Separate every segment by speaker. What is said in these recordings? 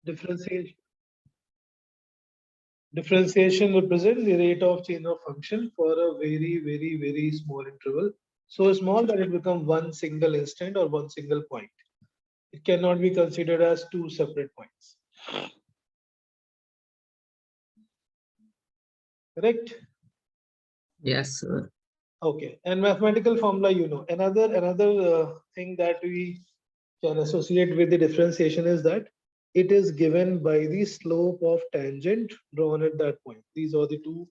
Speaker 1: Differentiation. Differentiation represents the rate of change of function for a very small interval. So small that it becomes one single instant or one single point. It cannot be considered as two separate points. Correct?
Speaker 2: Yes, sir.
Speaker 1: Okay. And mathematical formula, you know. Another thing that we can associate with the differentiation is that it is given by the slope of tangent drawn at that point. These are the two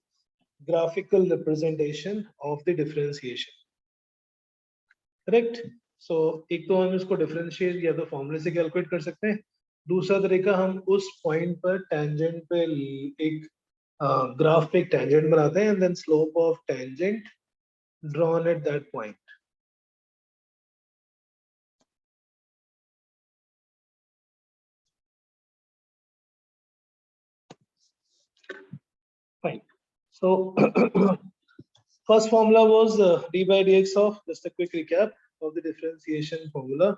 Speaker 1: graphical representation of the differentiation. Correct so एक तो हम इसको differentiate या तो फॉर्मूले से calculate कर सकते हैं, दूसरा तरीका हम उस पॉइंट पर टेंजेंट पे एक ग्राफ पे एक टेंजेंट बनाते हैं and then slope of tangent drawn at that point. Fine. So first formula was d by dx of, just a quick recap of the differentiation formula.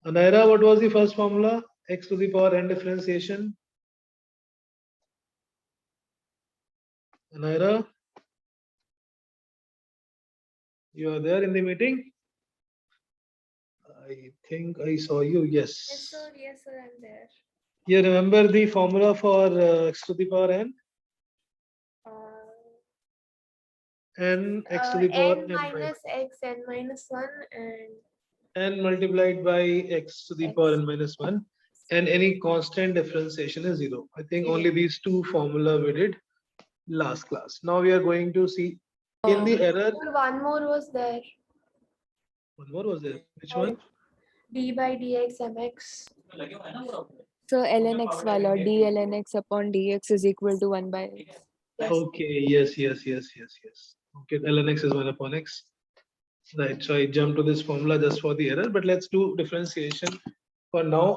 Speaker 1: Anaira, what was the first formula? X to the power n differentiation. Anaira, you are there in the meeting? I think I saw you. Yes.
Speaker 3: Yes, sir. Yes, sir. I'm there.
Speaker 1: You remember the formula for x to the power n? N x to the power
Speaker 3: N minus x, n minus 1, and
Speaker 1: n multiplied by x to the
Speaker 3: X.
Speaker 1: power n minus 1, and any constant differentiation is 0. I think only these two formula we did last class. Now we are going to see in the error.
Speaker 3: one more was there.
Speaker 1: One more was there. Which one?
Speaker 3: D by dx mx.
Speaker 4: So ln x wala d ln x upon dx is equal to 1 by x.
Speaker 3: Yes.
Speaker 1: Okay, yes. Okay, ln x is 1 upon x. Right, so I jumped to this formula just for the error, but let's do differentiation for now.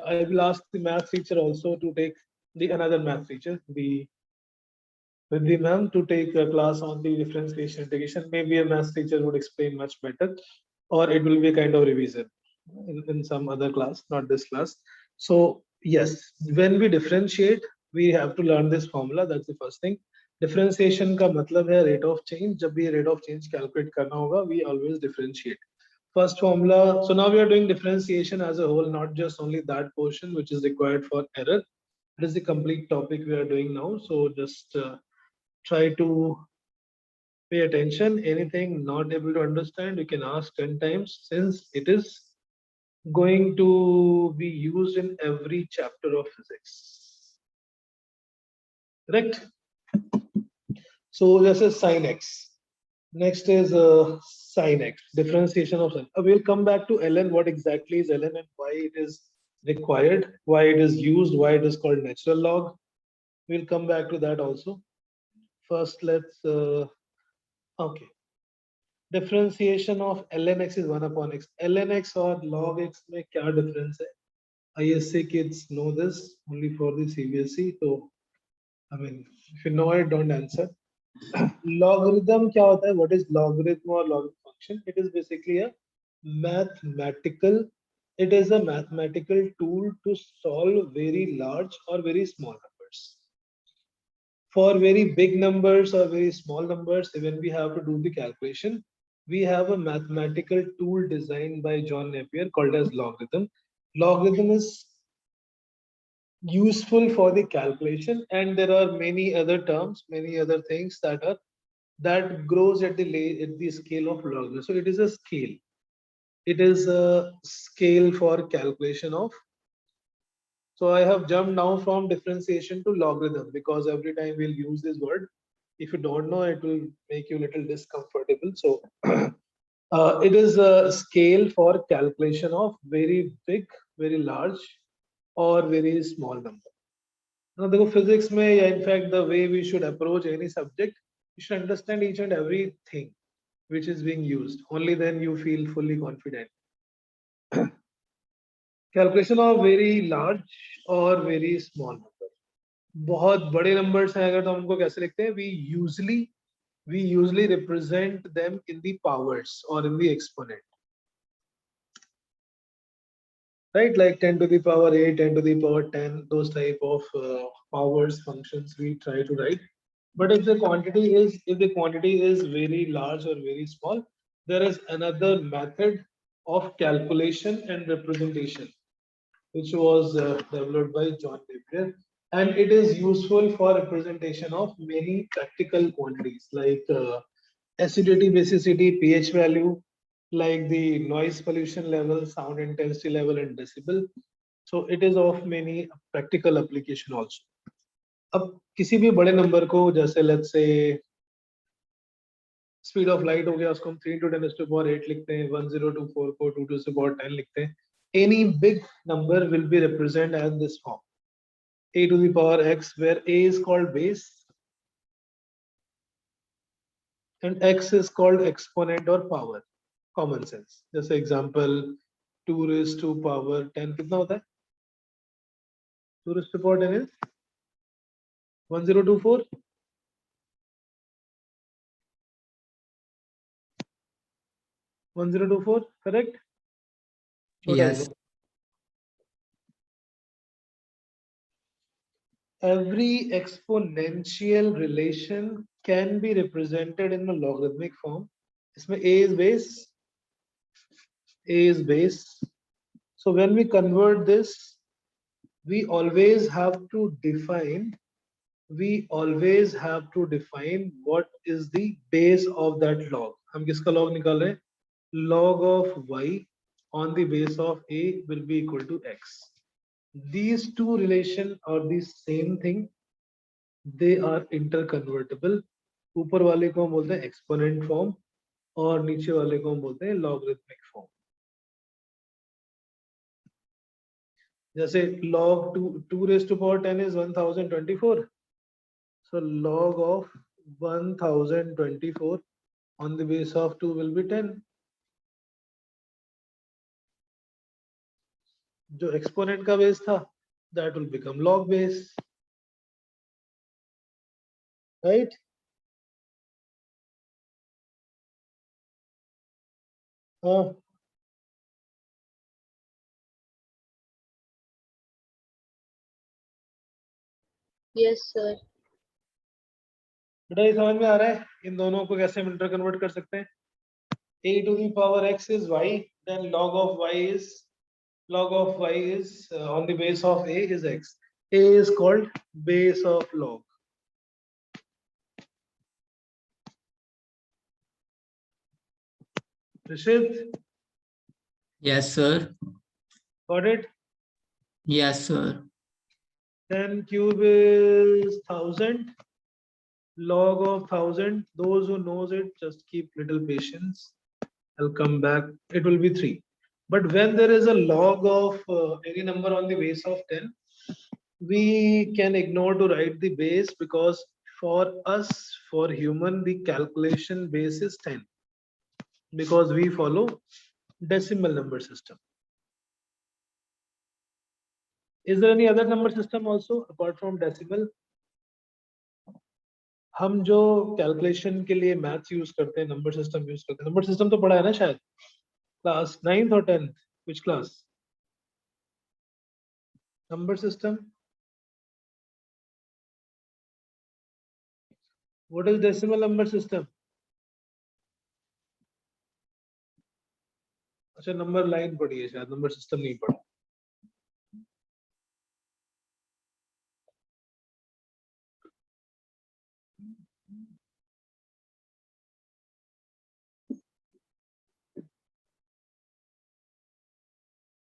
Speaker 1: I will ask the math teacher also to take another math teacher, with the ma'am, to take a class on the differentiation integration. Maybe a math teacher would explain much better, or it will be a kind of revision in some other class, not this class. So yes, when we differentiate, we have to learn this formula. That's the first thing. Differentiation का मतलब है rate of change. जब भी rate of change calculate करना होगा, we always differentiate. First formula. So now we are doing differentiation as a whole, not just only that portion which is required for error. It is the complete topic we are doing now. So just try to pay attention. Anything not able to understand, you can ask 10 times, since it is going to be used in every chapter of physics. Correct? So this is sin x. Next is sin x, differentiation of sin. We'll come back to ln, what exactly is ln and why it is required, why it is used, why it is called natural log. We'll come back to that also. First, let's okay. Differentiation of ln x is 1 upon x. Ln x or log x में क्या difference है? ISC kids know this, only for the CBSE. So, I mean, if you know it, don't answer. Logarithm क्या होता है? What is logarithm or logarithm function? It is basically a mathematical. It is a mathematical tool to solve very large or very small numbers. For very big numbers or very small numbers, when we have to do the calculation, we have a mathematical tool designed by John Napier called as logarithm. Logarithm is useful for the calculation, and there are many other terms, many other things that grows at the scale of logarithm. So it is a scale. It is a scale for calculation of. So I have jumped now from differentiation to logarithm because every time we'll use this word. If you don't know, it will make you a little discomfortable. So it is a scale for calculation of very big, very large, or very small number. Now, the physics may, in fact, the way we should approach any subject, you should understand each and everything which is being used. Only then you feel fully confident. Calculation of very large or very small number. बहुत बड़े numbers हैं अगर तो हम उनको कैसे लिखते हैं? We usually represent them in the powers or in the exponent. right? Like 10 to the power 8, 10 to the power 10, those type of powers functions we try to write. But if the quantity is very large or very small, there is another method of calculation and representation, which was developed by John Napier, and it is useful for representation of many practical quantities like acidity, basicity, pH value, like the noise pollution level, sound intensity level, and decibel. So it is of many practical application also. अब किसी भी बड़े number को जैसे let's say speed of light हो गया, उसको हम 3 to 10 raised to power 8 लिखते हैं, 1024 को 2 to the power 10 लिखते हैं. Any big number will be represented as this form, a to the power x, where a is called base and x is called exponent or power. Common sense. जैसे example 2 raised to power 10 कितना होता है? 2 raised to power 10 is 1024. 1024, correct?
Speaker 2: Yes.
Speaker 1: Every exponential relation can be represented in a logarithmic form. इसमें a is base, a is base. So when we convert this, we always have to define what is the base of that log. हम किसका log निकाल रहे हैं? Log of y on the base of a will be equal to x. These two relation are the same thing. They are interconvertible. ऊपर वाले को हम बोलते हैं exponent form और नीचे वाले को हम बोलते हैं logarithmic form. जैसे log 2 raised to power 10 is 1024. So log of 1024 on the base of 2 will be 10. जो exponent का base था, that will become log base, right?
Speaker 3: Yes, sir.
Speaker 1: बेटा ये समझ में आ रहा है इन दोनों को कैसे हम इंटर कन्वर्ट कर सकते हैं? a to the power x is y, then log of y is on the base of a is x. A is called base of log. Rishit,
Speaker 2: Yes, sir.
Speaker 1: got it?
Speaker 2: Yes, sir.
Speaker 1: 10 cube is 1000. Log of 1000. Those who knows it, just keep little patience. I'll come back. It will be 3. But when there is a log of any number on the base of 10, we can ignore to write the base, because for us, for human, the calculation base is 10, because we follow decimal number system. Is there any other number system also apart from decimal? हम जो calculation के लिए maths use करते हैं, number system use करते हैं, number system तो पढ़ा है ना शायद क्लास 9th और 10th, which class? Number system. What is decimal number system? अच्छा नंबर लाइन पढ़ी है शायद, नंबर सिस्टम नहीं पढ़ा.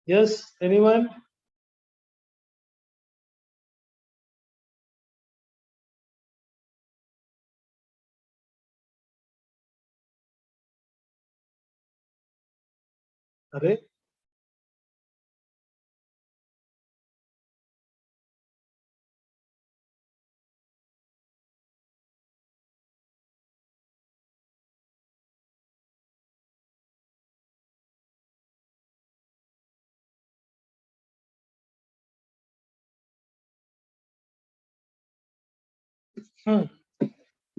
Speaker 1: Yes, anyone? अरे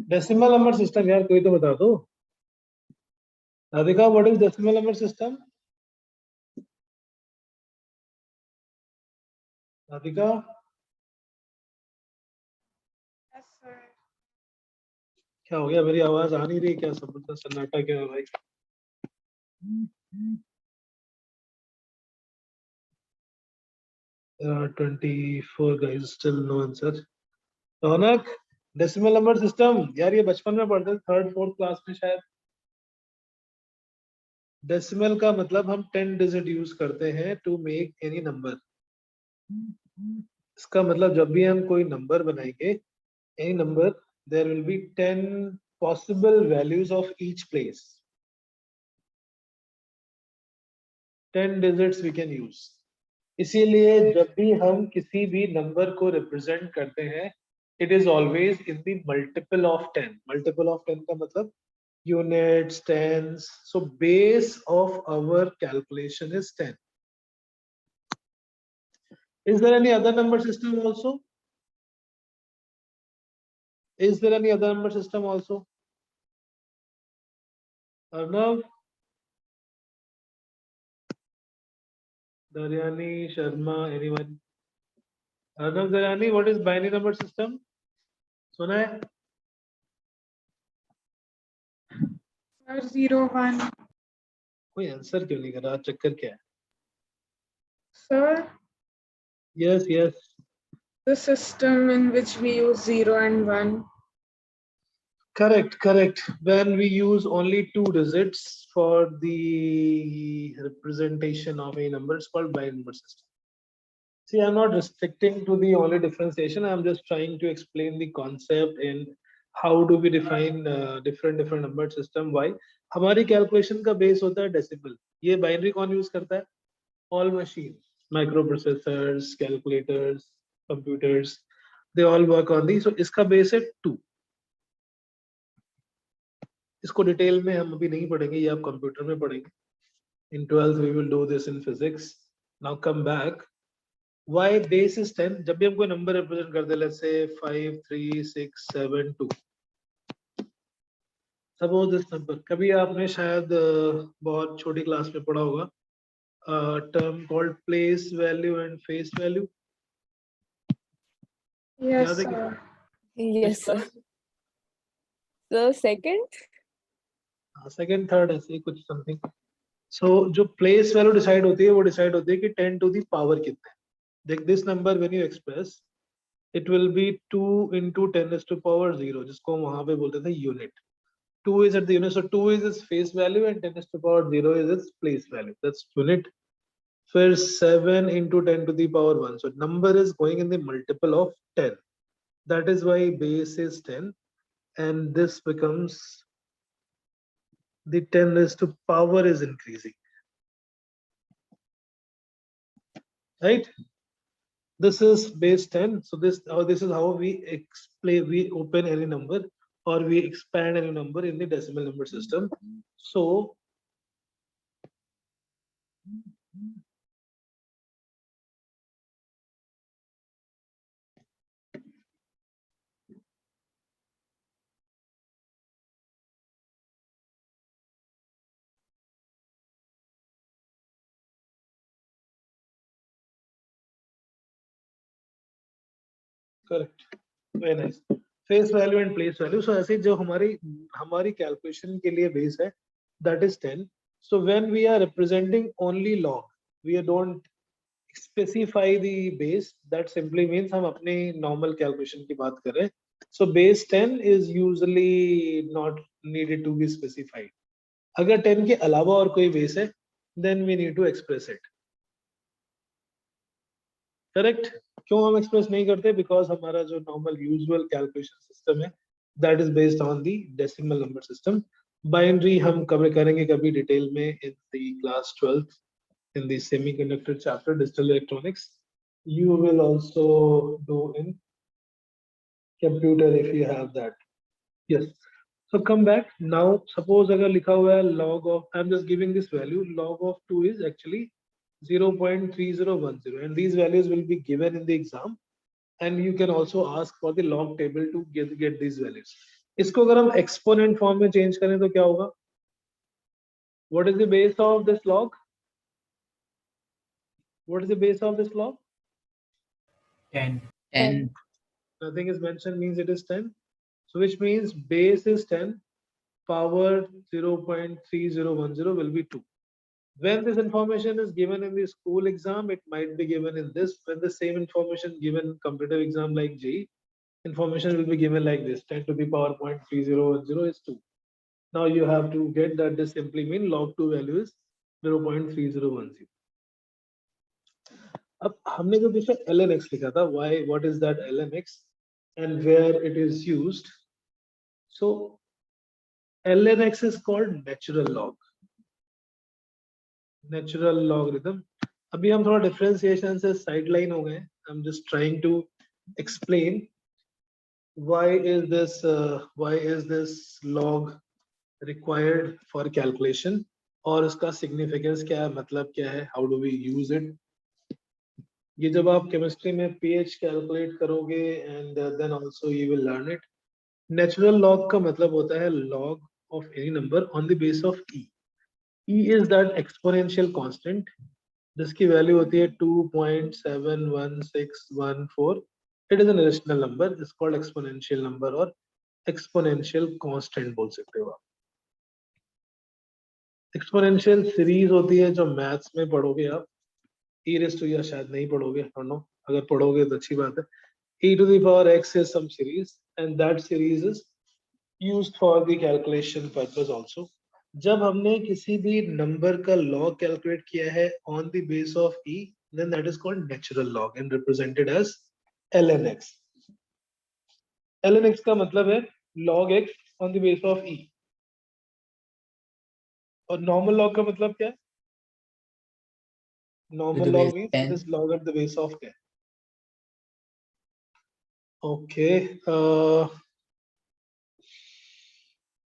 Speaker 1: डेसिमल नंबर सिस्टम यार कोई तो बता दो. Radhika, what is decimal number system? Radhika,
Speaker 3: Yes, sir.
Speaker 1: क्या हो गया? मेरी आवाज आ नहीं रही क्या? सब इतना सन्नाटा क्या है भाई? There are 24 guys, still no answer. Raunak, decimal number system यार, ये बचपन में पढ़ते थे, थर्ड फोर्थ क्लास में शायद। डेसिमल का मतलब हम 10 डिजिट यूज करते हैं टू मेक एनी नंबर। इसका मतलब जब भी हम कोई नंबर बनाएंगे, any number, there will be 10 possible values of each place. 10 digits we can use. इसीलिए जब भी हम किसी भी नंबर को रिप्रेजेंट करते हैं, it is always in the multiple of 10। Multiple of 10 का मतलब units, tens. So base of our calculation is 10. Is there any other number system also? Is there any other number system also? Arnav? Daryani, Sharma, anyone? Arnav, Daryani, what is binary number system? सुना है?
Speaker 5: Sir, 0, 1.
Speaker 1: कोई answer क्यों नहीं कर रहा? चक्कर क्या है?
Speaker 5: Sir,
Speaker 1: Yes, yes.
Speaker 5: the system in which we use 0 and 1.
Speaker 1: Correct, correct. When we use only 2 digits for the representation of a number, it's called binary number system. See, I'm not restricting to the only differentiation. I'm just trying to explain the concept and how do we define different number system. Why? हमारी calculation का base होता है decimal. ये binary कौन use करता है? All machines, microprocessors, calculators, computers, they all work on the. So इसका base है 2. इसको डिटेल में हम अभी नहीं पढ़ेंगे, ये आप कंप्यूटर में पढ़ेंगे. In 12th we will do this in physics. Now come back. Why base is 10? जब भी हम कोई नंबर रिप्रेजेंट करते हैं, let's say 5, 3, 6, 7, 2. Suppose this number. कभी आपने शायद बहुत छोटी क्लास में पढ़ा होगा term called place value and face value.
Speaker 5: Yes,
Speaker 1: याद है कि
Speaker 5: sir.
Speaker 4: Yes, sir. So second,
Speaker 1: second third ऐसे ही कुछ समथिंग. सो जो प्लेस वैल्यू डिसाइड होती है वो डिसाइड होती है कि 10 टू द पावर कितना है. देख, this number when you express, it will be 2 into 10 raised to power 0, जिसको हम वहां पे बोलते थे unit. 2 is at the unit, so 2 is its face value and 10 raised to power 0 is its place value. That's unit. फिर 7 into 10 to the power 1, so number is going in the multiple of 10. That is why base is 10, and this becomes the 10 raised to power is increasing, right? This is base 10. So this is how we explain, we open any number or we expand any number in the decimal number system. So correct, very nice. Face value and place value. So ऐसे जो हमारी calculation के लिए base है, that is 10. So when we are representing only log, we don't specify the base. That simply means हम अपने normal calculation की बात कर रहे हैं. So base 10 is usually not needed to be specified. अगर 10 के अलावा और कोई base है, then we need to express it. Correct? क्यों हम express नहीं करते? Because हमारा जो normal usual calculation system है, that is based on the decimal number system. Binary हम कभी करेंगे कभी detail में in the class 12th in the semiconductor chapter, digital electronics. You will also do in computer if you have that. Yes. So come back now. Suppose अगर लिखा हुआ है log of, I'm just giving this value, log of 2 is actually 0.3010, and these values will be given in the exam, and you can also ask for the log table to get these values. इसको अगर हम exponent form में change करें तो क्या होगा? What is the base of this log? What is the base of this log?
Speaker 2: 10.
Speaker 1: Nothing is mentioned means it is 10. So which means base is 10, power 0.3010 will be 2. When this information is given in the school exam, it might be given in this. When the same information given in competitive exam like JEE, information will be given like this: 10 to the power 0.3010 is 2. Now you have to get that this simply mean log 2 value is 0.3010. अब हमने जो पीछे lnx लिखा था, why, what is that lnx and where it is used? So lnx is called natural log. Natural logarithm. अभी हम थोड़ा differentiation से sideline हो गए. I'm just trying to explain why is this log required for calculation और इसका significance क्या है, मतलब क्या है, how do we use it? ये जब आप chemistry में pH calculate करोगे and then also you will learn it. Natural log का मतलब होता है log of any number on the base of e. E is that exponential constant जिसकी वैल्यू होती है 2.71614. It is an irrational number. It's called exponential number और exponential constant बोल सकते हो आप. Exponential series होती है जो मैथ्स में पढ़ोगे आप. E raised to या शायद नहीं पढ़ोगे, I don't know. अगर पढ़ोगे तो अच्छी बात है. E to the power x is some series and that series is used for the calculation purpose also. जब हमने किसी भी नंबर का log calculate किया है on the base of e, then that is called natural log and represented as lnx. lnx का मतलब है log x on the base of e. और normal log का मतलब क्या है? Normal log means it is log at the base of 10. Okay.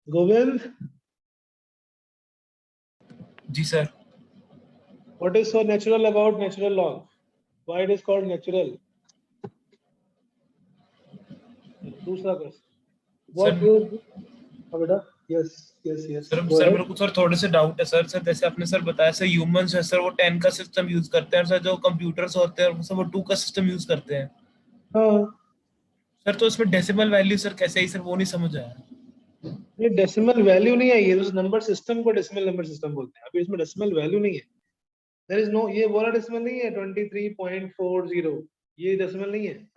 Speaker 1: Govind,
Speaker 6: जी sir.
Speaker 1: what is so natural about natural log? Why it is called natural? दूसरा question. What
Speaker 6: Sir-
Speaker 1: is बेटा? Yes.
Speaker 6: Sir
Speaker 1: Go
Speaker 6: sir
Speaker 1: ahead.
Speaker 6: मेरे को sir थोड़े से doubt है sir. जैसे आपने सर बताया सर ह्यूमंस है सर वो 10 का सिस्टम यूज करते हैं और सर जो कंप्यूटर्स होते हैं सर वो 2 का सिस्टम यूज करते हैं
Speaker 1: हाँ,
Speaker 6: सर. तो इसमें डेसिमल वैल्यू सर कैसे आई सर वो नहीं समझ आया.
Speaker 1: ये डेसिमल वैल्यू नहीं है, ये उस नंबर सिस्टम को डेसिमल नंबर सिस्टम बोलते हैं. अभी इसमें डेसिमल वैल्यू नहीं है. There is no, ये वाला डेसिमल नहीं है 23.40, ये डेसिमल नहीं है.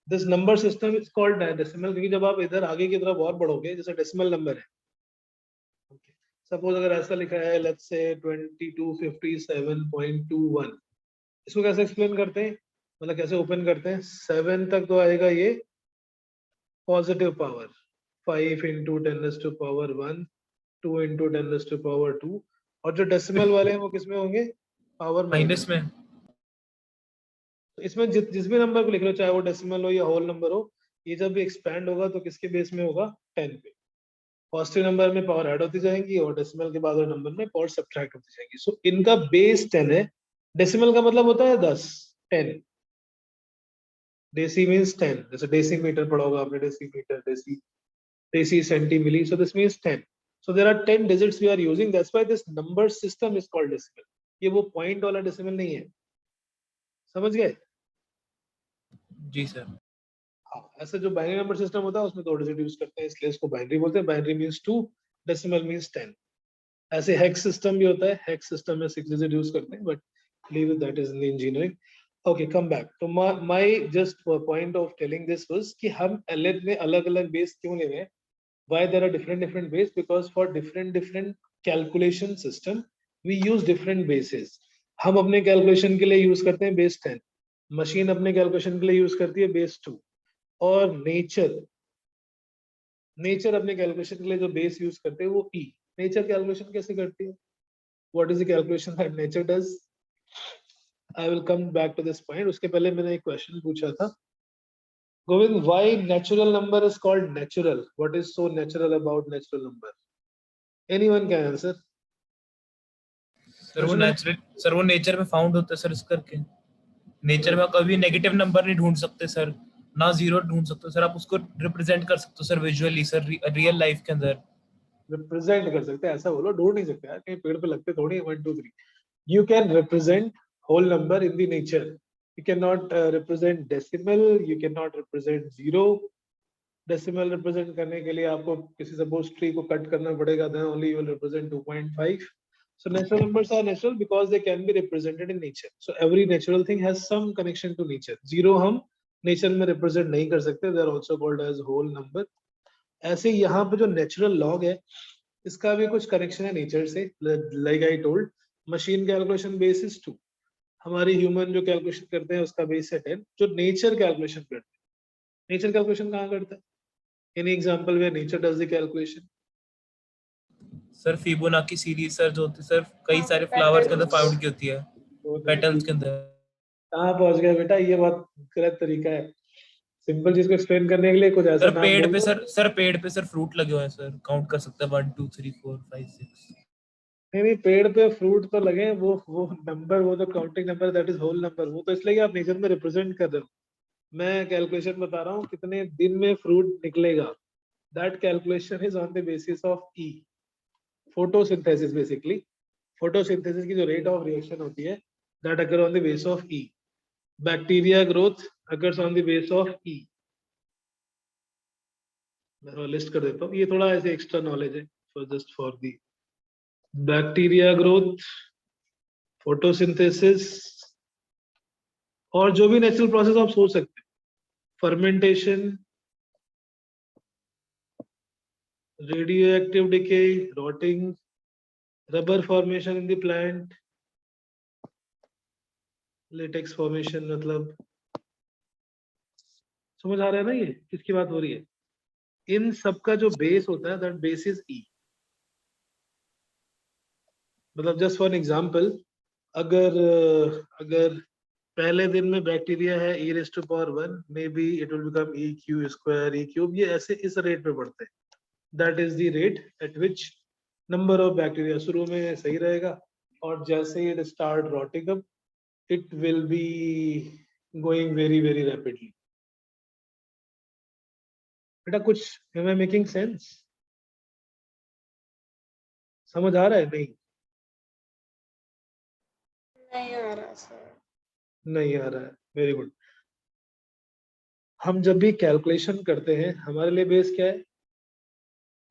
Speaker 1: This number system is called decimal क्योंकि जब आप इधर आगे की तरफ और बढ़ोगे जैसे डेसिमल नंबर है. सपोज अगर ऐसा लिखा है लेट्स से 2257.21, इसको कैसे एक्सप्लेन करते हैं, मतलब कैसे ओपन करते हैं? 7 तक तो आएगा ये positive power 5 into 10 raised to power 1, 2 into 10 raised to power 2, और जो डेसिमल वाले हैं वो किसमें होंगे? पावर
Speaker 6: माइनस में.
Speaker 1: इसमें जिस भी नंबर को लिख लो, चाहे वो डेसिमल हो या होल नंबर हो, ये जब भी एक्सपैंड होगा तो किसके बेस में होगा? 10 पे. पॉजिटिव नंबर में पावर ऐड होती जाएंगी और डेसिमल के बाद वाले नंबर में पावर सब्ट्रैक्ट होती जाएंगी. सो इनका बेस 10 है. डेसिमल का मतलब होता है 10, 10. Deci means 10. जैसे डेसीमीटर पढ़ा होगा आपने, decimetre, deci centimilli. So this means 10. So there are 10 digits we are using. That's why this number system is called decimal. ये वो पॉइंट वाला डेसिमल नहीं है. समझ गए?
Speaker 6: जी सर.
Speaker 1: हाँ, ऐसे जो बाइनरी नंबर सिस्टम होता है उसमें 2 डिजिट यूज करते हैं, इसलिए इसको बाइनरी बोलते हैं. Binary means 2, decimal means 10. ऐसे हेक्स सिस्टम भी होता है. हेक्स सिस्टम में 6 डिजिट यूज करते हैं, but leave it, that is in engineering. Okay, come back. तो my just point of telling this was कि हम ln में अलग-अलग बेस क्यों ले रहे हैं? Why there are different base? Because for different calculation system we use different bases. हम अपने calculation के लिए use करते हैं base 10, machine अपने calculation के लिए use करती है base 2, और nature अपने calculation के लिए जो base use करते हैं वो e. nature calculation कैसे करती है? What is the calculation that nature does? I will come back to this point. उसके पहले मैंने एक question पूछा था. Govind, why natural number is called natural? What is so natural about natural number? Anyone can answer.
Speaker 6: Sir वो nature में found होता है सर. इस करके नेचर में कभी नेगेटिव नंबर नहीं ढूंढ सकते सर, ना जीरो ढूंढ सकते सर. आप उसको रिप्रेजेंट कर सकते हो sir visually sir, real life के अंदर.
Speaker 1: Represent कर सकते हैं, ऐसा बोलो. ढूंढ नहीं सकते यार, कहीं पेड़ पे लगते थोड़ी 1 2 3. You can represent whole number in the nature. You cannot represent decimal, you cannot represent zero. Decimal represent करने के लिए आपको किसी suppose tree को cut करना पड़ेगा, then only you will represent 2.5. So natural numbers are natural because they can be represented in nature. So every natural thing has some connection to nature. Zero हम nature में represent नहीं कर सकते, they are also called as whole number. ऐसे यहाँ पे जो natural log है, इसका भी कुछ connection है nature से. Like I told, machine calculation base is 2. हमारी ह्यूमन जो कैलकुलेशन करते हैं उसका बेस है 10. जो नेचर कैलकुलेशन करते हैं, नेचर कैलकुलेशन कहाँ करता है? Any example where nature does the calculation?
Speaker 6: Sir Fibonacci series sir जो होती है सर, कई
Speaker 3: हाँ,
Speaker 6: सारे फ्लावर्स के अंदर
Speaker 3: petals.
Speaker 6: फाउंड की होती है, पेटल्स के अंदर.
Speaker 1: कहाँ पहुंच गया बेटा? ये बहुत गलत तरीका है. सिंपल चीज को एक्सप्लेन करने के लिए कुछ ऐसा
Speaker 6: सर
Speaker 1: नाम
Speaker 6: पेड़
Speaker 1: बोल
Speaker 6: पे
Speaker 1: दो.
Speaker 6: सर पेड़ पे सर फ्रूट लगे हुए हैं सर, काउंट कर सकते हैं 1 2 3 4 5 6.
Speaker 1: नहीं, पेड़ पे फ्रूट तो लगे हैं, वो नंबर, वो तो counting number, that is whole number. वो तो इसलिए कि आप नेचर में रिप्रेजेंट कर रहे हो. मैं कैलकुलेशन बता रहा हूँ कितने दिन में फ्रूट निकलेगा. That calculation is on the basis of E. Photosynthesis basically. Photosynthesis की जो रेट ऑफ रिएक्शन होती है, that occur on the base of E. Bacteria growth occurs on the base of E. मैं लिस्ट कर देता हूँ, ये थोड़ा ऐसे एक्स्ट्रा नॉलेज है for just for the. Bacteria growth, photosynthesis, और जो भी नेचुरल प्रोसेस आप सोच सकते हैं. Fermentation, radioactive decay, rotting, rubber formation in the plant, latex formation. मतलब समझ आ रहा है ना ये किसकी बात हो रही है? इन सब का जो बेस होता है, that base is E. मतलब just for an example, अगर पहले दिन में बैक्टीरिया है e raised to power 1, maybe it will become e q square, e cube. ये ऐसे इस रेट पे बढ़ते हैं. That is the rate at which number of bacteria. शुरू में सही रहेगा, और जैसे it start rotting up, it will be going very very rapidly. बेटा कुछ, am I making sense? समझ आ रहा है? नहीं,
Speaker 3: नहीं आ रहा सर.
Speaker 1: नहीं आ रहा है. Very good. हम जब भी कैलकुलेशन करते हैं, हमारे लिए बेस क्या है?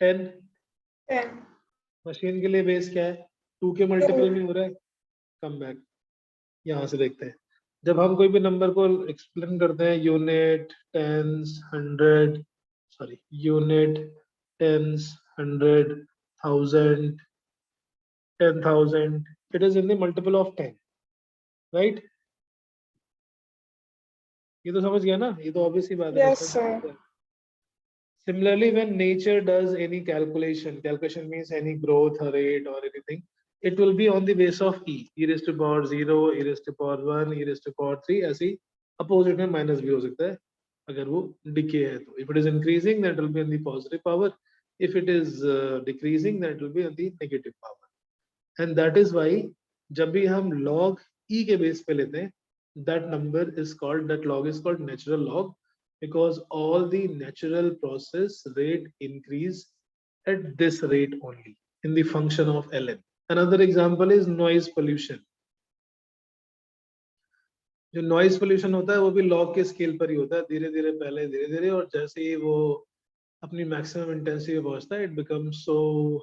Speaker 1: 10.
Speaker 3: 10.
Speaker 1: मशीन के लिए बेस क्या है? 2 के मल्टीपल में हो रहा है. कम बैक, यहाँ से देखते हैं. जब हम कोई भी नंबर को एक्सप्लेन करते हैं, unit, tens, 100, sorry, unit, tens, 100, 1000, 10,000, it is in the multiple of 10, right? ये तो समझ गया ना? ये तो obvious सी बात है.
Speaker 5: Yes, sir.
Speaker 1: Similarly, when nature does any calculation means any growth or rate or anything, it will be on the base of e raised to power 0, e raised to power 1, e raised to power 3. ऐसी opposite में minus भी हो सकता है अगर वो decay है तो. If it is increasing, that will be on the positive power. If it is decreasing, that will be on the negative power. And that is why जब भी हम log e के base पे लेते हैं, that log is called natural log, because all the natural process rate increase at this rate only in the function of ln. Another example is noise pollution. जो noise pollution होता है वो भी log के scale पर ही होता है, धीरे धीरे पहले धीरे धीरे, और जैसे ही वो अपनी maximum intensity पे पहुंचता है, it becomes so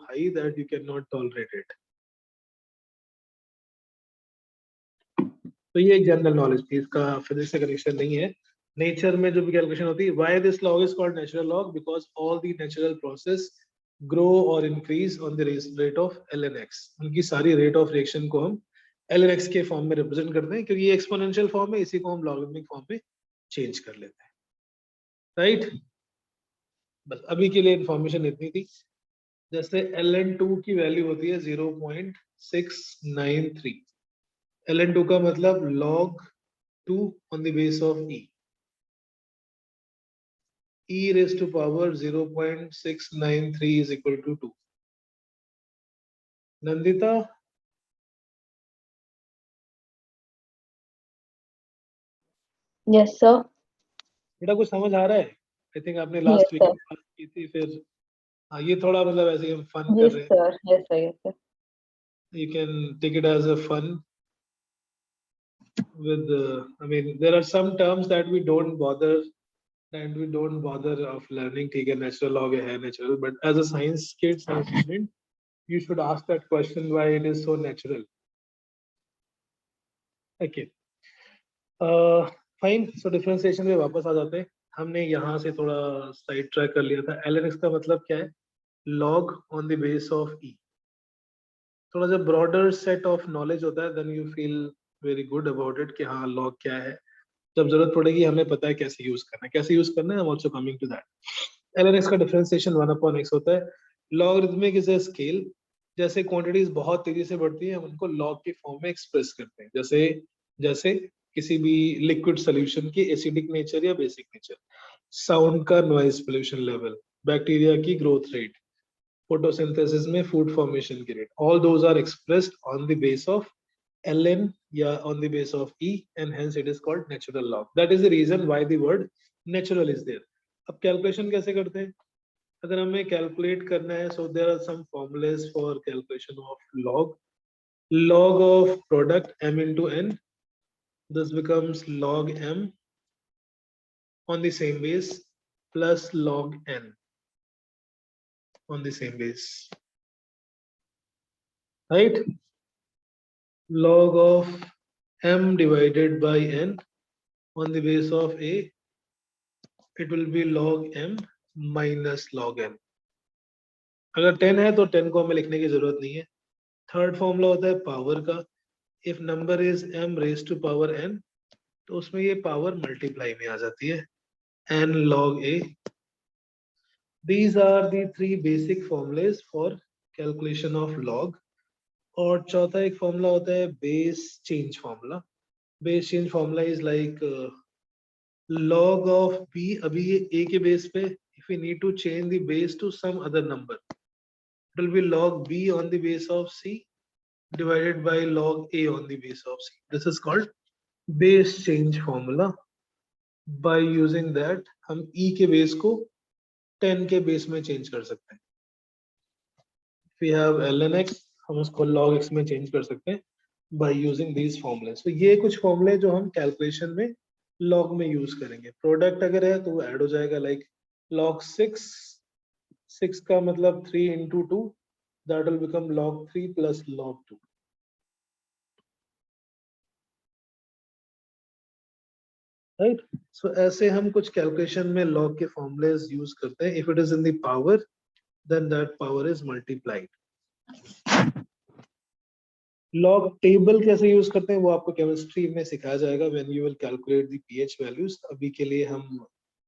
Speaker 1: high that you cannot tolerate it. तो ये एक जनरल नॉलेज थी, इसका फिजिक्स से कनेक्शन नहीं है. नेचर में जो भी कैलकुलेशन होती है, why this log is called natural log? Because all the natural process grow और increase on the rate of ln(x). उनकी सारी रेट ऑफ रिएक्शन को हम ln(x) के फॉर्म में रिप्रेजेंट करते हैं, क्योंकि ये एक्सपोनेंशियल फॉर्म है, इसी को हम लॉगरिथमिक फॉर्म में चेंज कर लेते हैं. राइट? बस अभी के लिए इंफॉर्मेशन इतनी थी. जैसे ln2 की वैल्यू होती है 0.693. ln2 का मतलब log 2 on the base of e. e raised to power 0.693 is equal to 2. Nandita,
Speaker 4: Yes, sir.
Speaker 1: बेटा कुछ समझ आ रहा है? आई थिंक आपने
Speaker 4: Yes,
Speaker 1: लास्ट वीक
Speaker 4: sir.
Speaker 1: बात की थी. फिर हाँ, ये थोड़ा मतलब ऐसे हम फन कर
Speaker 4: Yes,
Speaker 1: रहे हैं.
Speaker 4: sir. Yes, sir. Yes, sir.
Speaker 1: You can take it as a fun. with I mean there are some terms that we don't bother of learning. ठीक है, natural log है natural, but as a science kid, science student, you should ask that question why it is so natural. Okay, fine. So differentiation में वापस आ जाते हैं. हमने यहाँ से थोड़ा साइड ट्रैक कर लिया था. ln x का मतलब क्या है? log on the base of e. थोड़ा जब broader set of knowledge होता है, then you feel very good about it कि हाँ log क्या है. जब जरूरत पड़ेगी हमें पता है कैसे यूज करना है. कैसे यूज करना है, I'm also coming to that. ln x का डिफरेंशिएशन 1/x होता है. Logarithmic is a scale. जैसे क्वांटिटीज बहुत तेजी से बढ़ती है, हम उनको लॉग के फॉर्म में एक्सप्रेस करते हैं. जैसे किसी भी लिक्विड सॉल्यूशन की एसिडिक नेचर या बेसिक नेचर, साउंड का नॉइज पोल्यूशन लेवल, बैक्टीरिया की ग्रोथ रेट, फोटोसिंथेसिस में फूड फॉर्मेशन की rate, all those are expressed on the base of ln या on the base of e, and hence it is called natural log. That is the reason why the word natural is there. अब calculation कैसे करते हैं? अगर हमें calculate करना है, so there are some formulas for calculation of log. Log of product m into n, this becomes log m on the same base plus log n on the same base, right? Log of m divided by n on the base of a, it will be log m minus log n. अगर 10 है तो 10 को हमें लिखने की जरूरत नहीं है. थर्ड फॉर्मूला होता है पावर का. If number is m raise to power n, तो उसमें ये पावर मल्टीप्लाई में आ जाती है, n log a. These are the three basic formulas for calculation of log. और चौथा एक फॉर्मूला होता है base change formula. Base change formula is like log of b. अभी ये a के बेस पे, if we need to change the base to some other number, it will be log b on the base of c divided by log a on the base of c. This is called base change formula. By using that हम e के base को 10 के base में change कर सकते हैं. If we have ln x, हम उसको log x में चेंज कर सकते हैं by using these formulas. So ये कुछ फॉर्मूले जो हम कैलकुलेशन में log में यूज करेंगे. प्रोडक्ट अगर है तो वो ऐड हो जाएगा, लाइक log 6 का मतलब 3 into 2, that will become log 3 plus log 2. Right? So ऐसे हम कुछ कैलकुलेशन में log के फॉर्मूलेस यूज करते हैं. If it is in the power, then that power is multiplied. log table कैसे यूज करते हैं वो आपको केमिस्ट्री में सिखाया जाएगा when you will calculate the pH values. अभी के लिए हम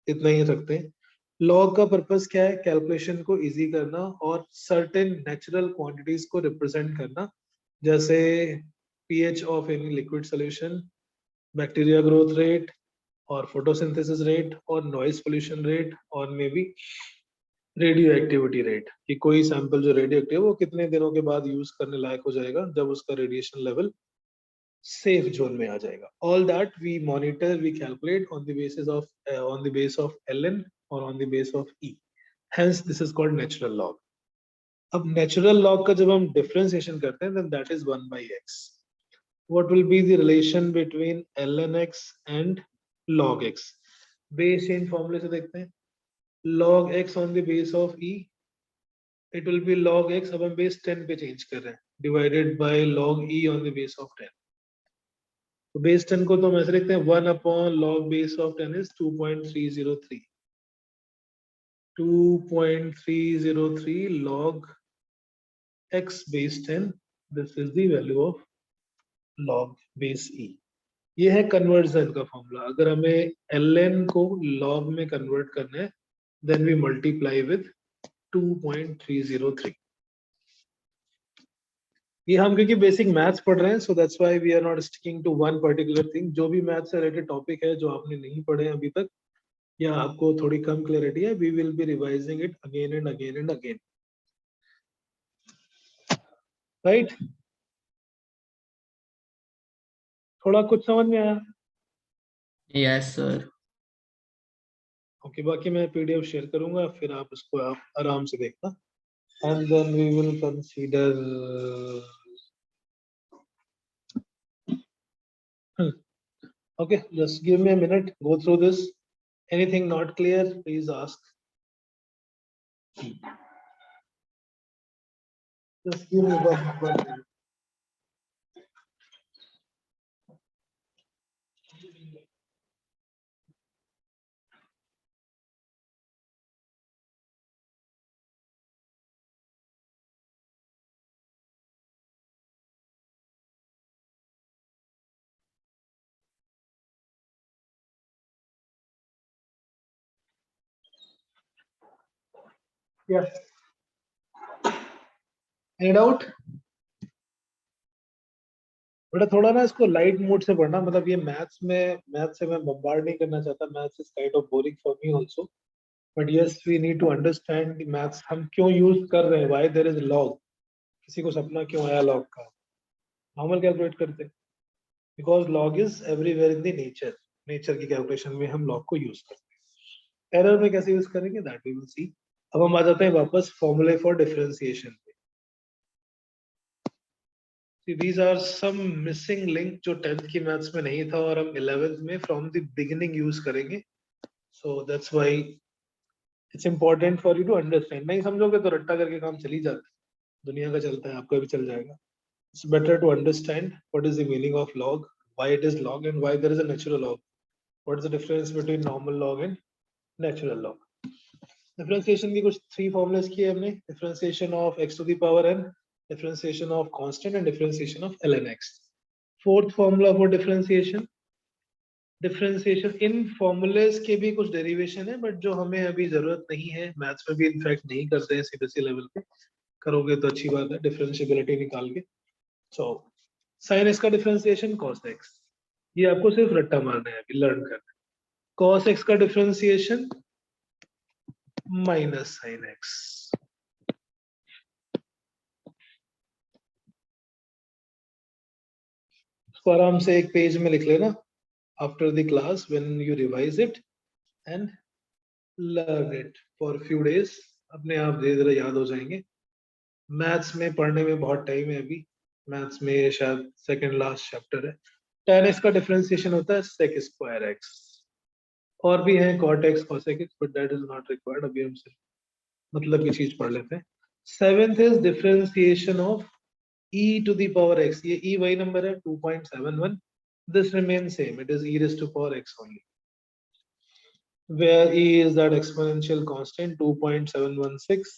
Speaker 1: इतना ही रखते हैं. log का पर्पस क्या है? कैलकुलेशन को इजी करना और सर्टेन नेचुरल क्वांटिटीज को रिप्रेजेंट करना, जैसे pH of any liquid solution, bacteria growth rate और फोटोसिंथेसिस रेट और नॉइज पोल्यूशन रेट और may be radio activity rate, कि कोई सैंपल जो रेडियो एक्टिव वो कितने दिनों के बाद यूज करने लायक हो जाएगा जब उसका रेडिएशन लेवल सेफ जोन में आ जाएगा. All that we monitor, we calculate on the base of ln और on the base of e. Hence this is called natural log. अब नेचुरल लॉग का जब हम डिफरेंशिएशन करते हैं, then that is 1/x. What will be the relation between ln x and log x? Base change फॉर्मूले से देखते हैं. log x on the base of e, it will be log x, अब हम बेस 10 पे change कर रहे हैं, divided by log e on the base of 10. तो बेस 10 को तो हम ऐसे लिखते हैं 1 upon log base of 10 is 2.303. 2.303 log x base 10. This is the value of log base e. ये है कन्वर्जन का फॉर्मूला. अगर हमें ln को log में कन्वर्ट करना है, then we multiply with 2.303. ये हम क्योंकि बेसिक मैथ्स पढ़ रहे हैं, so that's why we are not sticking to one particular thing. जो भी मैथ्स से रिलेटेड टॉपिक है जो आपने नहीं पढ़े अभी तक या आपको थोड़ी कम क्लैरिटी है, we will be revising it again and again and again. Right? थोड़ा कुछ समझ में आया?
Speaker 2: Yes, sir.
Speaker 1: ओके, बाकी मैं पीडीएफ शेयर करूंगा, फिर आप उसको आप आराम से देखना. And then we will consider Okay, just give me a minute, go through this. Anything not clear, please ask. Just give me one minute. Yes. Any doubt? बेटा थोड़ा ना इसको लाइट मोड से पढ़ना, मतलब ये मैथ्स से मैं बम्बार्ड नहीं करना चाहता. Maths is kind of boring for me also, but yes we need to understand the maths हम क्यों यूज कर रहे हैं, व्हाई देयर इज लॉग. किसी को सपना क्यों आया लॉग का, नॉर्मल कैलकुलेट करते, because log is everywhere in the nature की कैलकुलेशन में हम लॉग को यूज करते हैं. एरर में कैसे यूज करेंगे दैट वी विल सी. अब हम आ जाते हैं वापस फॉर्मूले for differentiation. See, these are some missing link जो 10th की मैथ्स में नहीं था और हम 11th में from the beginning use करेंगे. So that's why it's important for you to understand. नहीं समझोगे तो रट्टा करके काम चली जाता है, दुनिया का चलता है, आपका भी चल जाएगा. It's better to understand what is the meaning of log, why it is log and why there is a natural log. What is the difference between normal log and natural log? Differentiation की कुछ 3 formulas किए हमने. Differentiation of x to the power n, differentiation of constant and differentiation of ln x. Fourth formula for differentiation in formulas के भी कुछ derivation है, but जो हमें अभी जरूरत नहीं है, मैथ्स में भी इनफैक्ट नहीं करते हैं सीबीएसई लेवल पे. करोगे तो अच्छी बात है, डिफरेंशिएबिलिटी निकाल के. सो sin x का डिफरेंशिएशन cos x, ये आपको सिर्फ रट्टा मारना है, अभी लर्न करना है. cos x का डिफरेंशिएशन माइनस sin x. इसको आराम से एक पेज में लिख लेना after the class when you revise it and learn it for few days. अपने आप धीरे धीरे याद हो जाएंगे. मैथ्स में पढ़ने में बहुत टाइम है अभी, मैथ्स में शायद सेकंड लास्ट चैप्टर है. tan x का डिफरेंशिएशन होता है sec स्क्वायर x, और भी है cot x cos x, but that is not required. अभी हम सिर्फ मतलब की चीज पढ़ लेते हैं. 7th is differentiation of e to the power x. ये e वही नंबर है 2.71. This remains same, it is e raised to power x only, where e is that exponential constant 2.716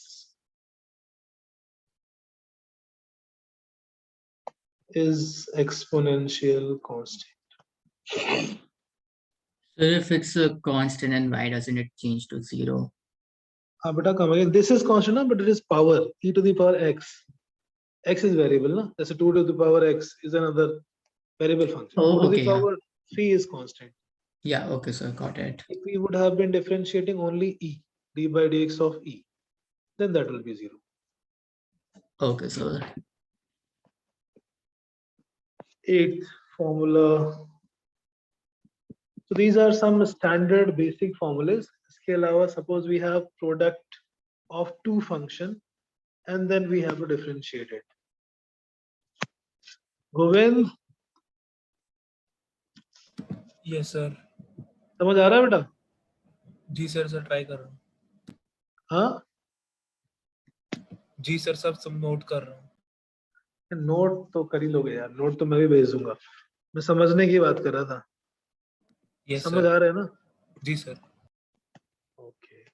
Speaker 1: is exponential constant.
Speaker 2: So if it's a constant, and why doesn't it change to 0?
Speaker 1: हाँ बेटा come again, this is constant ना, but it is power e to the power x. X is variable ना, that's a 2 to the power x is another variable function.
Speaker 2: Oh,
Speaker 1: 2 to the
Speaker 2: okay, yeah.
Speaker 1: power 3 is constant.
Speaker 2: Yeah, okay, sir, got it.
Speaker 1: If we would have been differentiating only e, d by dx of e, then that will be 0.
Speaker 2: Okay, sir.
Speaker 1: 8th formula. So these are some standard basic formulas. इसके अलावा suppose we have product of two function and then we have to differentiate it. Govind
Speaker 6: yes sir.
Speaker 1: समझ आ रहा है बेटा?
Speaker 6: जी sir, try कर रहा हूँ.
Speaker 1: हाँ,
Speaker 6: जी सर, सब नोट कर रहा हूँ.
Speaker 1: नोट तो कर ही लोगे यार, नोट तो मैं भी भेज दूंगा. मैं समझने की बात कर रहा था.
Speaker 6: यस
Speaker 1: समझ
Speaker 6: सर.
Speaker 1: आ रहा है ना?
Speaker 6: जी सर.
Speaker 1: ओके.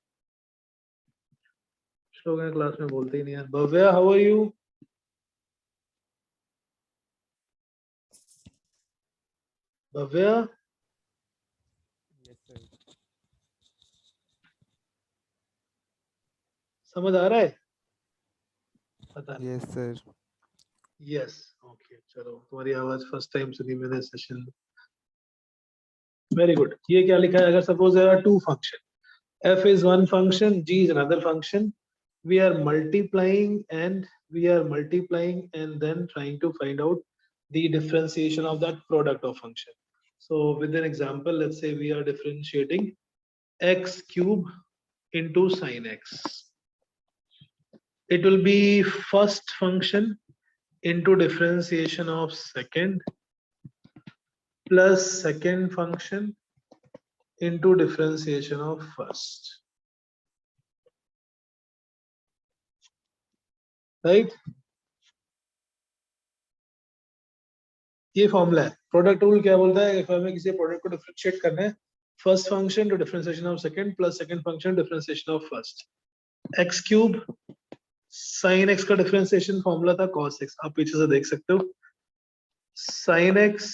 Speaker 1: लोग हैं क्लास में बोलते ही नहीं यार. Bhavya, how are you? Bhavya, समझ आ रहा है? पता नहीं.
Speaker 7: Yes sir.
Speaker 1: Yes, okay. चलो, तुम्हारी आवाज फर्स्ट टाइम सुनी मैंने सेशन. Very good. ये क्या लिखा है? अगर suppose there are two function, f is one function, g is another function, we are multiplying and then trying to find out the differentiation of that product of function. So with an example, let's say we are differentiating x cube into sin x. It will be first function into differentiation of second plus second function into differentiation of first. Right? ये formula है. Product rule क्या बोलता है? if हमें किसी product को differentiate करना है, first function to differentiation of second plus second function differentiation of first. x cube sin x का डिफरेंशिएशन फॉर्मूला था cos x. आप पीछे से देख सकते हो. sin x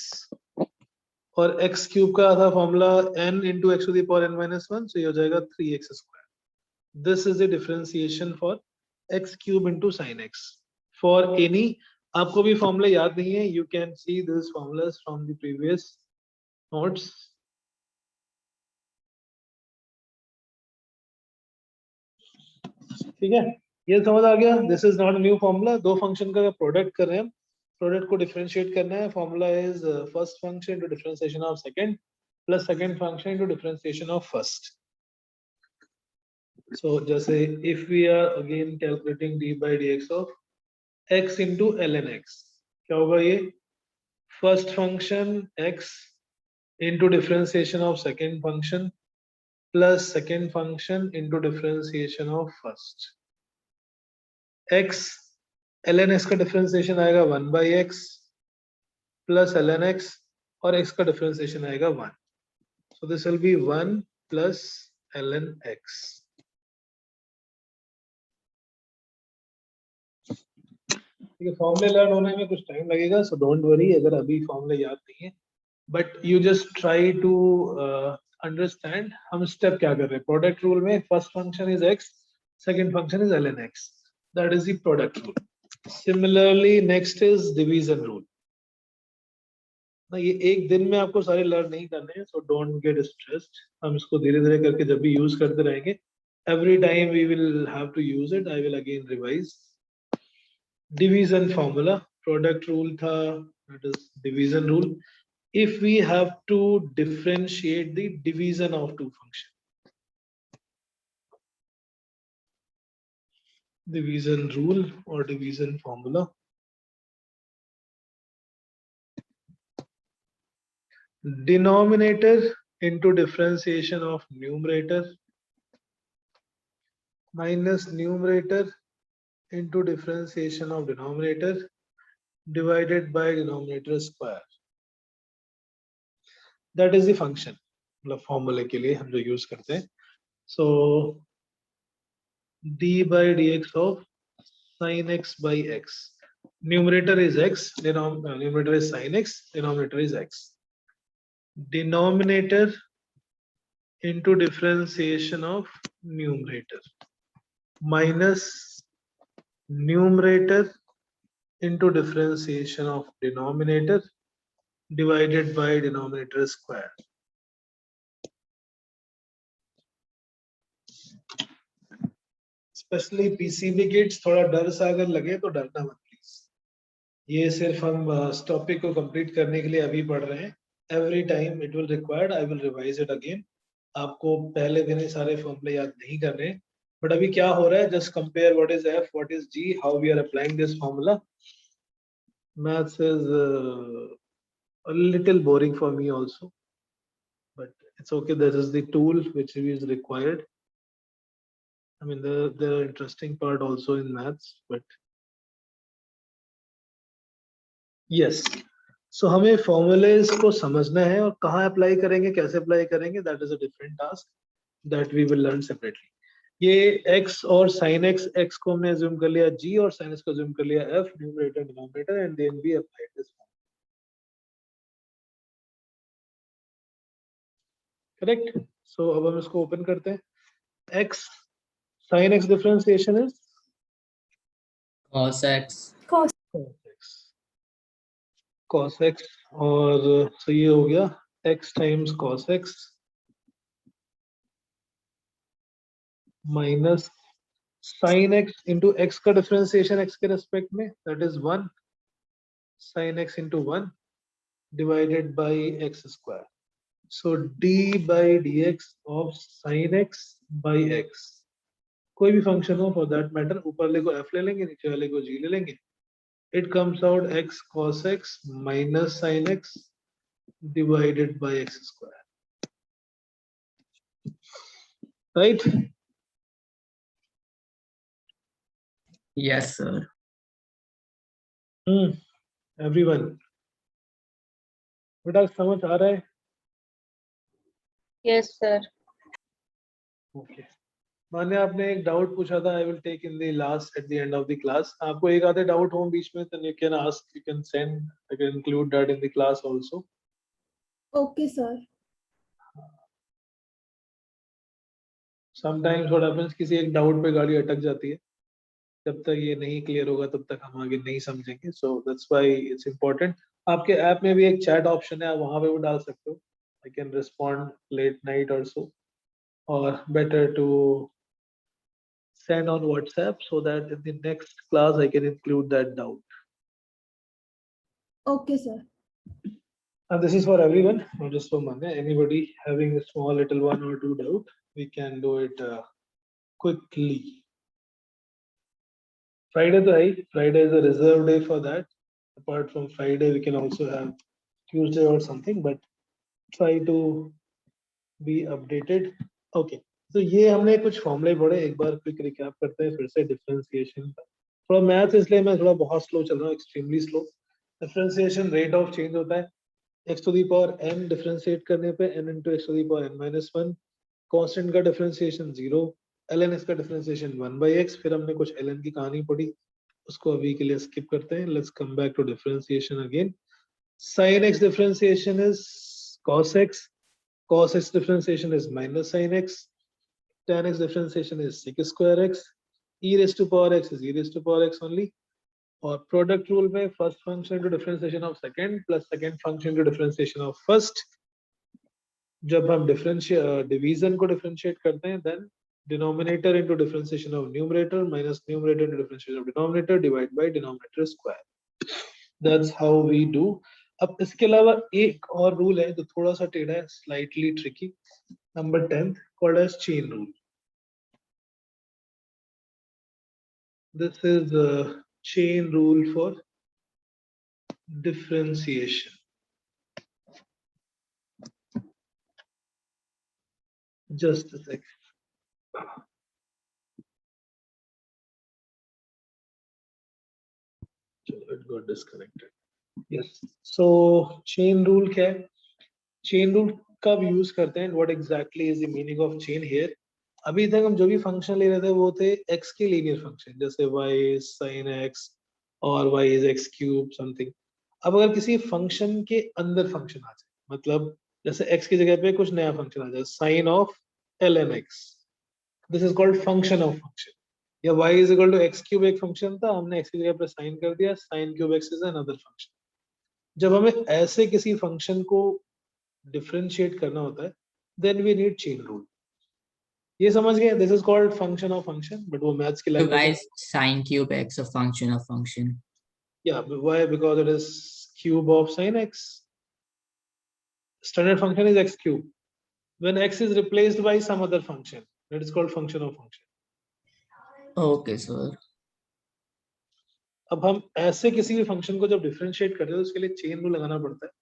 Speaker 1: और x क्यूब का था formula n into x to the power n minus 1, so ये हो जाएगा 3x square. This is the differentiation for x cube into sin x. For any, आपको भी फॉर्मूला याद नहीं है, you can see these formulas from the previous notes. ठीक है, ये समझ आ गया. This is not a new formula. दो फंक्शन का प्रोडक्ट कर रहे हैं हम, प्रोडक्ट को डिफरेंशिएट करना है. Formula is first function to differentiation of second plus second function to differentiation of first. So जैसे if we are again calculating d by dx of x into ln x, क्या होगा ये? First function x into differentiation of second function plus second function into differentiation of first. x ln x का differentiation आएगा 1 by x plus ln x और x का differentiation आएगा 1. So this will be 1 plus ln x. ठीक है, फॉर्मूले learn होने में कुछ टाइम लगेगा, सो डोंट वरी अगर अभी फॉर्मूले याद नहीं है, but you just try to understand हम स्टेप क्या कर रहे हैं. प्रोडक्ट रूल में first function is x, second function is ln x. That is the product rule. Similarly next is division rule. ना ये एक दिन में आपको सारे लर्न नहीं करने हैं, सो डोंट गेट स्ट्रेस्ड. हम इसको धीरे धीरे करके जब भी यूज करते रहेंगे, every time we will have to use it. I will again revise. Division formula, product rule tha, that is division rule. If we have to differentiate the division of two functions, division rule or division formula. Denominator into differentiation of numerator minus numerator into differentiation of denominator divided by denominator square. That is the function. मतलब फॉर्मूले के लिए हम जो use करते हैं. So d by dx of sin x by x. Numerator is x, numerator is sin x, denominator is x. Denominator into differentiation of numerator minus numerator into differentiation of denominator divided by denominator square. Especially PCB kids, थोड़ा डर सा अगर लगे तो डरना मत please. ये सिर्फ हम इस टॉपिक को कंप्लीट करने के लिए अभी पढ़ रहे हैं. Every time it will required, I will revise it again. आपको पहले दिन ही सारे फॉर्मूले याद नहीं कर रहे हैं. But अभी क्या हो रहा है? Just compare what is f, what is g, how we are applying this formula. Maths is a little boring for me also, but it's okay. This is the tool which is required. I mean, there are interesting part also in maths, but yes. So हमें formulas को समझना है और कहाँ apply करेंगे, कैसे apply करेंगे, that is a different task that we will learn separately. ये x और sin x, x को हमने assume कर लिया g और sin x को assume कर लिया f, numerator denominator, and then we applied this formula. Correct? So अब हम इसको open करते हैं. x sin x differentiation is
Speaker 2: cos x.
Speaker 1: cos x और so ये हो गया x times cos x minus sin x into x का differentiation x के respect में, that is 1 sin x into 1 divided by x square. So d by dx of sin x by x. कोई भी function हो for that matter, ऊपर वाले को f ले लेंगे, नीचे वाले को g ले लेंगे. It comes out x cos x minus sin x divided by x square. Right?
Speaker 2: Yes, sir.
Speaker 1: Everyone. बेटा समझ आ रहा है?
Speaker 3: Yes, sir.
Speaker 1: Okay. माने आपने एक डाउट पूछा था, I will take in the last at the end of the class. आपको एक आधे डाउट हो बीच में, then you can ask, you can send, I can include that in the class also.
Speaker 5: Okay, sir.
Speaker 1: Sometimes what happens, किसी एक doubt पे गाड़ी अटक जाती है, जब तक ये नहीं क्लियर होगा तब तक हम आगे नहीं समझेंगे. So that's why it's important. आपके ऐप में भी एक चैट ऑप्शन है, आप वहां पे भी डाल सकते हो. I can respond late night also, or better to send on WhatsApp so that in the next class I can include that doubt.
Speaker 5: Okay, sir.
Speaker 1: And this is for everyone, not just for Manya. Anybody having a small little one or two doubt, we can do it quickly. Friday is a reserved day for that. Apart from Friday, we can also have Tuesday or something, but try to be updated. Okay. तो ये हमने कुछ फॉर्मूले पढ़े, एक बार quick recap करते हैं फिर से डिफरेंशिएशन का. थोड़ा मैथ्स इसलिए मैं थोड़ा बहुत स्लो चल रहा हूँ, extremely slow. Differentiation rate of change होता है x to the power n differentiate करने पे n into x to the power n minus 1. Constant का डिफरेंशिएशन 0, ln x का डिफरेंशिएशन 1 by x. फिर हमने कुछ ln की कहानी पढ़ी, उसको अभी के लिए स्किप करते हैं. Let's come back to differentiation again. sin x differentiation is cos x, cos x differentiation is minus sin x, tan x differentiation is sec square x, e raised to power x is e raised to power x only. और product rule में first function into differentiation of second plus second function into differentiation of first. जब हम division को differentiate करते हैं, then denominator into differentiation of numerator minus numerator into differentiation of denominator divide by denominator square. That's how we do. अब इसके अलावा एक और रूल है जो थोड़ा सा टेढ़ा है, slightly tricky. Number 10 called as chain rule. This is a chain rule for differentiation. Just a sec. It got disconnected. Yes. So chain rule क्या है? Chain rule कब यूज करते हैं? What exactly is the meaning of chain here? अभी तक हम जो भी फंक्शन ले रहे थे वो थे x के लीनियर फंक्शन, जैसे y is sin x और y is x cube something. अब अगर किसी फंक्शन के अंदर फंक्शन आ जाए, मतलब जैसे x की जगह पे कुछ नया फंक्शन आ जाए, sin of ln x, this is called function of function. या y is equal to x cube एक फंक्शन था, हमने x की जगह पे sin कर दिया, sin cube x is another function. जब हमें ऐसे किसी फंक्शन को डिफरेंशिएट करना होता है, then we need chain rule. ये समझ गए? This is called function of function, but वो मैथ्स की
Speaker 2: So
Speaker 1: लैंग्वेज
Speaker 2: why
Speaker 1: है.
Speaker 2: is sine cube x a function of function?
Speaker 1: Yeah, but why? Because it is cube of sin x. Standard function is x cube. When x is replaced by some other function, that is called function of function.
Speaker 2: Okay, sir.
Speaker 1: अब हम ऐसे किसी भी function को जब differentiate करते हैं तो उसके लिए चेन रूल लगाना पड़ता है.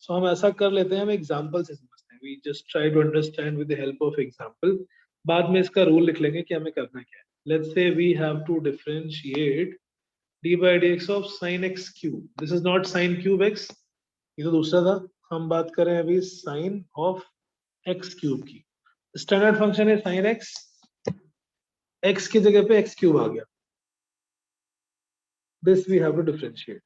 Speaker 1: सो हम ऐसा कर लेते हैं, हम एग्जांपल से समझते हैं. We just try to understand with the help of example. बाद में इसका रूल लिख लेंगे कि हमें करना क्या है. Let's say we have to differentiate d by dx of sin x cube. This is not sin cube x, ये तो दूसरा था. हम बात कर रहे हैं अभी sin of x cube की. स्टैंडर्ड फंक्शन है sin x, x की जगह पे x cube आ गया. This we have to differentiate.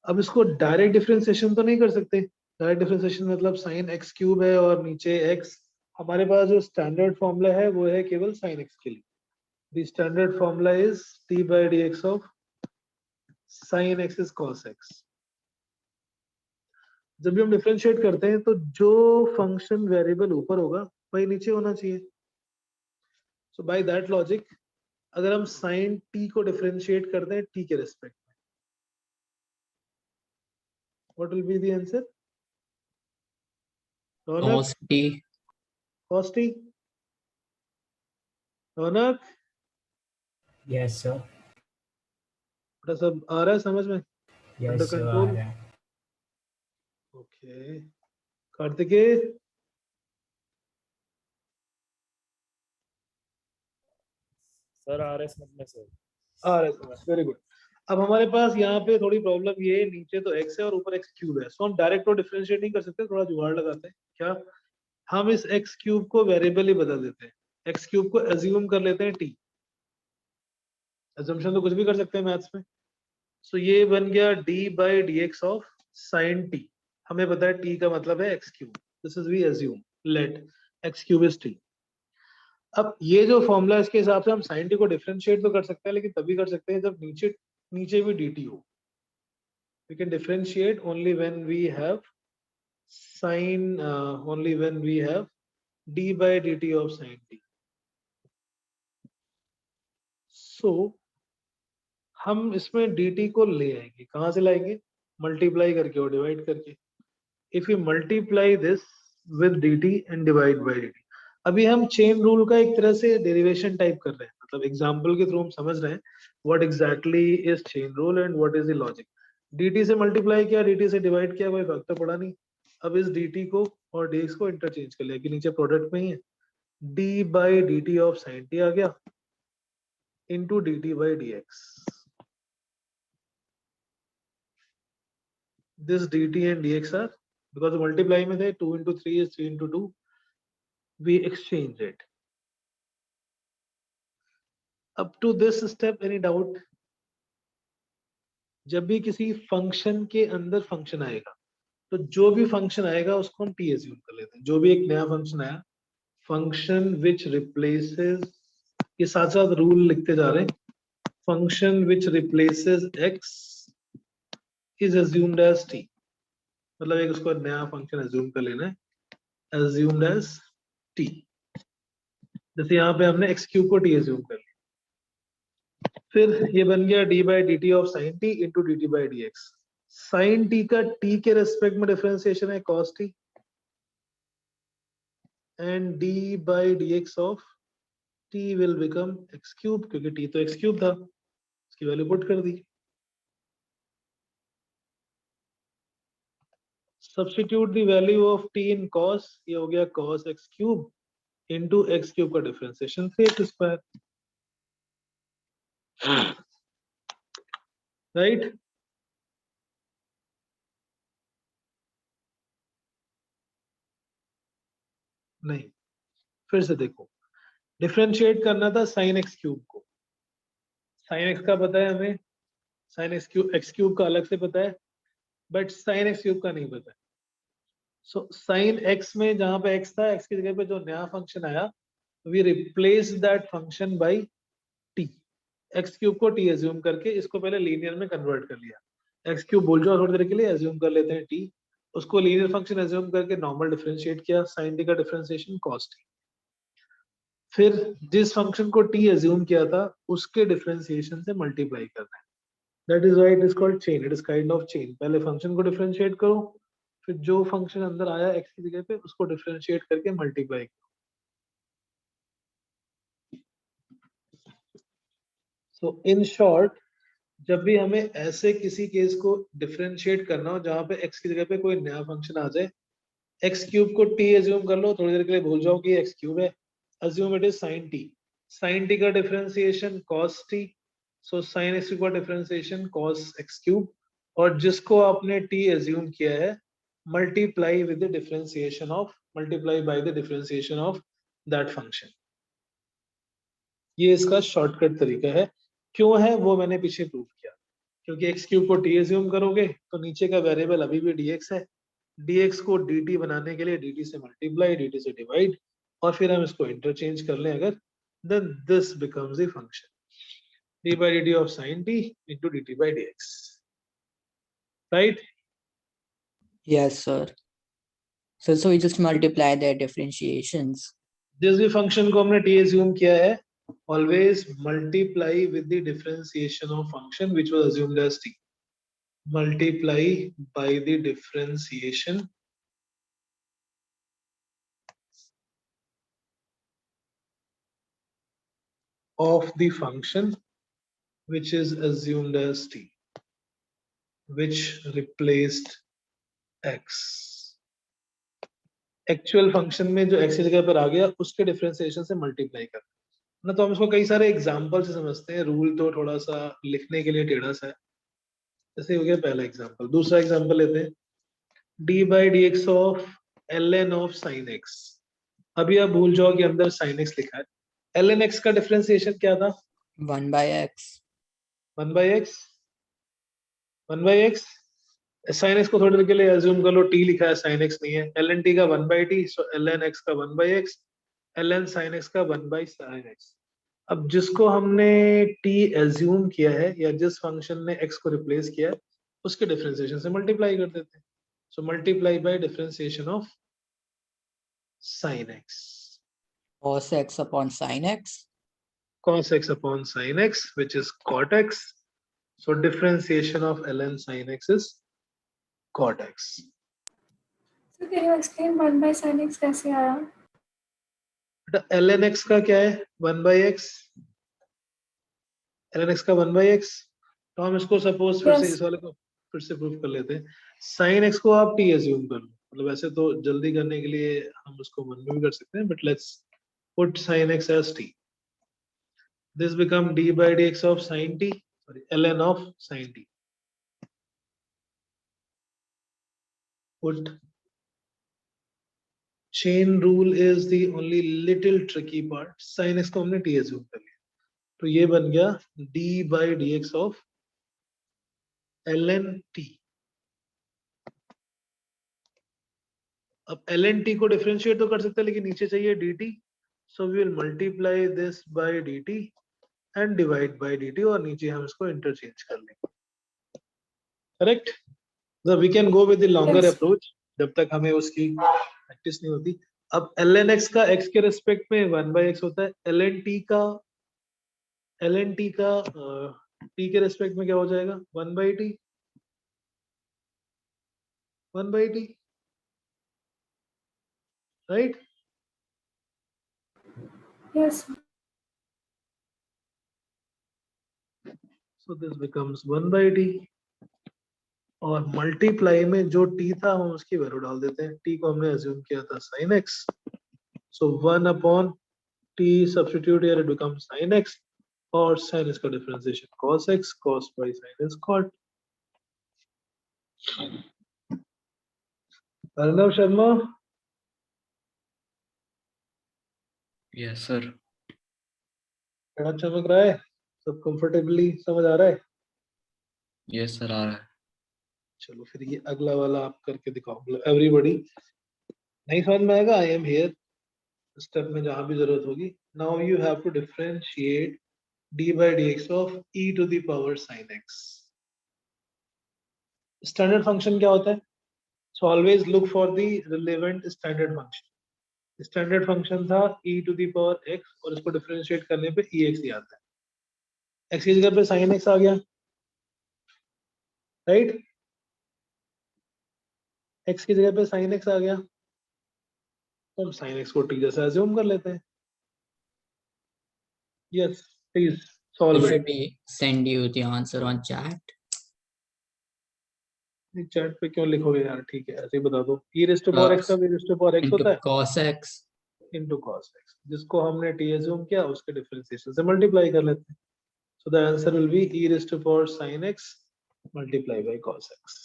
Speaker 1: अब इसको डायरेक्ट डिफरेंशिएशन तो नहीं कर सकते. डायरेक्ट डिफरेंशिएशन मतलब sin x cube है और नीचे x. हमारे पास जो स्टैंडर्ड फॉर्मूला है वो है केवल sin x के लिए. The standard formula is d by dx of sin x is cos x. जब भी हम डिफरेंशिएट करते हैं तो जो फंक्शन वेरिएबल ऊपर होगा वही नीचे होना चाहिए. सो बाय दैट लॉजिक अगर हम sin t को डिफरेंशिएट करते हैं t के रिस्पेक्ट में, what will be the answer?
Speaker 2: Cos t.
Speaker 1: cos t. Raunak,
Speaker 7: yes sir.
Speaker 1: थोड़ा सब आ रहा है समझ में?
Speaker 7: यस
Speaker 1: Under
Speaker 7: सर, आ
Speaker 1: control?
Speaker 7: रहा है.
Speaker 1: Okay. कार्तिकेय,
Speaker 8: सर आ रहे समझ में सर।
Speaker 1: Very good. अब हमारे पास यहाँ पे थोड़ी प्रॉब्लम ये है, नीचे तो x है और ऊपर x क्यूब है, सो हम डायरेक्ट तो डिफरेंशिएट नहीं कर सकते, थोड़ा जुगाड़ लगाते हैं। क्या हम इस x क्यूब को वेरिएबल ही बदल देते हैं, x क्यूब को एज्यूम कर लेते हैं t। एजम्पशन तो कुछ भी कर सकते हैं मैथ्स में। सो ये बन गया d by D x of sine t। हमें पता है t का मतलब है x cube, this is we assume let x cube is t। अब ये जो फॉर्मूला इसके हिसाब से हम साइन टी को डिफरेंशिएट तो कर सकते हैं, लेकिन तभी कर सकते हैं जब नीचे नीचे भी dt हो। We can differentiate only when we have sin only when we have d by dt of sin t. So हम इसमें dt को ले आएंगे, कहां से लाएंगे? मल्टीप्लाई करके और डिवाइड करके। If we multiply this with dt and divide by dt, अभी हम चेन रूल का एक तरह से डेरिवेशन टाइप कर रहे हैं, मतलब एग्जांपल के थ्रू हम समझ रहे हैं what exactly is chain rule and what is the logic. dt से मल्टीप्लाई किया, dt से डिवाइड किया, कोई फर्क तो पड़ा नहीं। अब इस dt को और dx को इंटरचेंज कर लिया कि नीचे प्रोडक्ट में ही है, d by dt of sin t आ गया into dt by dx। This dt and dx are, because multiply में थे, 2 into 3 is 3 into 2, we exchange it. Up to this step any doubt? जब भी किसी फंक्शन के अंदर फंक्शन आएगा, तो जो भी फंक्शन आएगा उसको हम t एज्यूम कर लेते हैं। जो भी एक नया फंक्शन आया, फंक्शन विच रिप्लेसेस, ये साथ साथ रूल लिखते जा रहे हैं, function which replaces x is assumed as t। मतलब एक उसको नया फंक्शन एज्यूम कर लेना है, एज्यूम्ड एज t। जैसे यहाँ पे हमने x क्यूब को t एज्यूम कर लिया, फिर ये बन गया d by D T of sine T into D T by D X. Sine T का t के रेस्पेक्ट में डिफरेंशिएशन है cos t, and d by D x of t will become x cube, क्योंकि t तो x cube था, उसकी value put कर दी। Substitute the value of t in cos, ये हो गया cos x cube into x cube का डिफरेंशिएशन 3x स्क्वायर, राइट। नहीं, फिर से देखो, डिफरेंशिएट करना था साइन एक्स क्यूब को। साइन एक्स का पता है हमें, साइन एक्स क्यूब का अलग से पता है, बट साइन एक्स क्यूब का नहीं पता है। सो साइन एक्स में जहां पे x था, x की जगह पे जो नया फंक्शन आया, we replace that function by t। X cube को t एज्यूम करके इसको पहले लीनियर में कन्वर्ट कर लिया। एक्स क्यूब बोल जाओ थोड़ी देर के लिए, एज्यूम कर लेते हैं t, उसको लीनियर फंक्शन एज्यूम करके नॉर्मल डिफरेंशिएट किया, साइन t का डिफरेंशिएशन cos t। फिर जिस फंक्शन को t एज्यूम किया था उसके डिफरेंशिएशन से मल्टीप्लाई करना है, that is why it is called chain, it is kind of chain. पहले फंक्शन को डिफरेंशिएट करो, फिर जो फंक्शन अंदर आया x की जगह पे उसको डिफरेंशिएट करके मल्टीप्लाई करो। सो इन शॉर्ट, जब भी हमें ऐसे किसी केस को डिफरेंशिएट करना हो जहां पे x की जगह पे कोई नया फंक्शन आ जाए, x क्यूब को t एज्यूम कर लो, थोड़ी देर के लिए भूल जाओ कि x क्यूब है, assume it is sin t, sin t का differentiation cos t, so sin x का डिफरेंशिएशन cos x क्यूब, और जिसको आपने t एज्यूम किया है multiply with the differentiation of, multiply by the differentiation of that function. ये इसका shortcut तरीका है। क्यों है वो मैंने पीछे प्रूव किया, क्योंकि x क्यूब को t एज्यूम करोगे तो नीचे का वेरिएबल अभी भी dx है, dx को dt बनाने के लिए dt से मल्टीप्लाई, dt से डिवाइड, और फिर हम इसको इंटरचेंज कर लें अगर, then this becomes the function d by dt of sin t into dt by dx, right?
Speaker 2: Yes, sir. So we just multiply their differentiations.
Speaker 1: जिस भी फंक्शन को हमने t assume किया है, always multiply with the differentiation of function which was assumed as t. Multiply by the differentiation of the function which is assumed as t, which replaced x actual function में जो x की जगह पर आ गया उसके differentiation से multiply कर ना, तो हम इसको कई सारे एग्जांपल से समझते हैं, रूल तो थोड़ा सा लिखने के लिए टेढ़ा सा है। जैसे हो गया पहला एग्जांपल, दूसरा एग्जांपल लेते हैं, d by dx of ln of sin x। अभी आप भूल जाओ कि अंदर sin x लिखा है। ln x का डिफरेंशिएशन क्या था?
Speaker 2: 1 by x.
Speaker 1: 1 by x, 1 by x। sin x को थोड़ी देर के लिए एज्यूम कर लो t लिखा है, sin x नहीं है। ln t का 1 by t, so ln x का 1 by x, ln sin x का 1 by sin x। अब जिसको हमने t एज्यूम किया है या जिस फंक्शन ने x को रिप्लेस किया है उसके डिफरेंशिएशन से मल्टीप्लाई कर देते हैं। So multiply by differentiation of sin x,
Speaker 2: Cos x upon sin x.
Speaker 1: cos x upon sin x, which is cot x. So differentiation of ln sin x is cot x.
Speaker 3: So can you explain 1 by sin x कैसे आया?
Speaker 1: बेटा ln x का क्या है? 1 by x, ln x का 1 by x। तो हम इसको सपोज फिर से
Speaker 3: Yes.
Speaker 1: इस वाले को फिर से प्रूव कर लेते हैं। sin x को आप t एज्यूम कर लो, मतलब वैसे तो जल्दी करने के लिए हम उसको 1 में भी कर सकते हैं, but let's put sin x as t। This become d by dx of sin t, sorry, ln of sin t। Put chain rule is the only little tricky part। sin x को हमने t assume कर लिया, तो ये बन गया d by dx of ln t। अब ln t को डिफरेंशिएट तो कर सकते हैं, लेकिन नीचे चाहिए dt, so we will multiply this by dt and divide by dt, और नीचे हम इसको इंटरचेंज कर लेंगे। Correct? So we can go with the longer
Speaker 3: Yes.
Speaker 1: approach जब तक हमें उसकी प्रैक्टिस नहीं होती। अब ln x का x के रिस्पेक्ट में 1 by x होता है, ln t का t के रिस्पेक्ट में क्या हो जाएगा? 1 by t, 1 by t, right?
Speaker 3: Yes.
Speaker 1: So this becomes 1 by t, और मल्टीप्लाई में जो t था हम उसकी वैल्यू डाल देते हैं। t को हमने अज्यूम किया था sin x, so 1 upon t substitute here, it becomes sin x, और sin x का differentiation cos x, cos by sin is cot। Arnav Sharma,
Speaker 9: yes sir.
Speaker 1: बड़ा चमक रहा है, सब कंफर्टेबली समझ आ रहा है?
Speaker 9: यस सर, आ रहा है।
Speaker 1: चलो फिर ये अगला वाला आप करके दिखाओ, मतलब एवरीबॉडी नहीं समझ में आएगा, आई एम हियर स्टेप में जहां भी जरूरत होगी। Now you have to differentiate d by dx of e to the power sin x। Standard function क्या होता है? So always look for the relevant standard function. Standard function था e to the power x, और इसको differentiate करने पे ex ही आता है। x की जगह पे sin x आ गया, राइट? x की जगह पे sin x आ गया, तो हम sin x को t जैसा अज्यूम कर लेते हैं। Yes please solve
Speaker 2: Should
Speaker 1: it.
Speaker 2: we send you the answer on chat?
Speaker 1: Chat पे क्यों लिखोगे यार? ठीक है ऐसे ही बता दो। e raised to power x का v raised to power x
Speaker 2: Into
Speaker 1: होता है
Speaker 2: cos x.
Speaker 1: into cos x, जिसको हमने t assume किया उसके डिफरेंशिएशन से मल्टीप्लाई कर लेते हैं। so the answer will be e raised to power sin x multiply by cos x।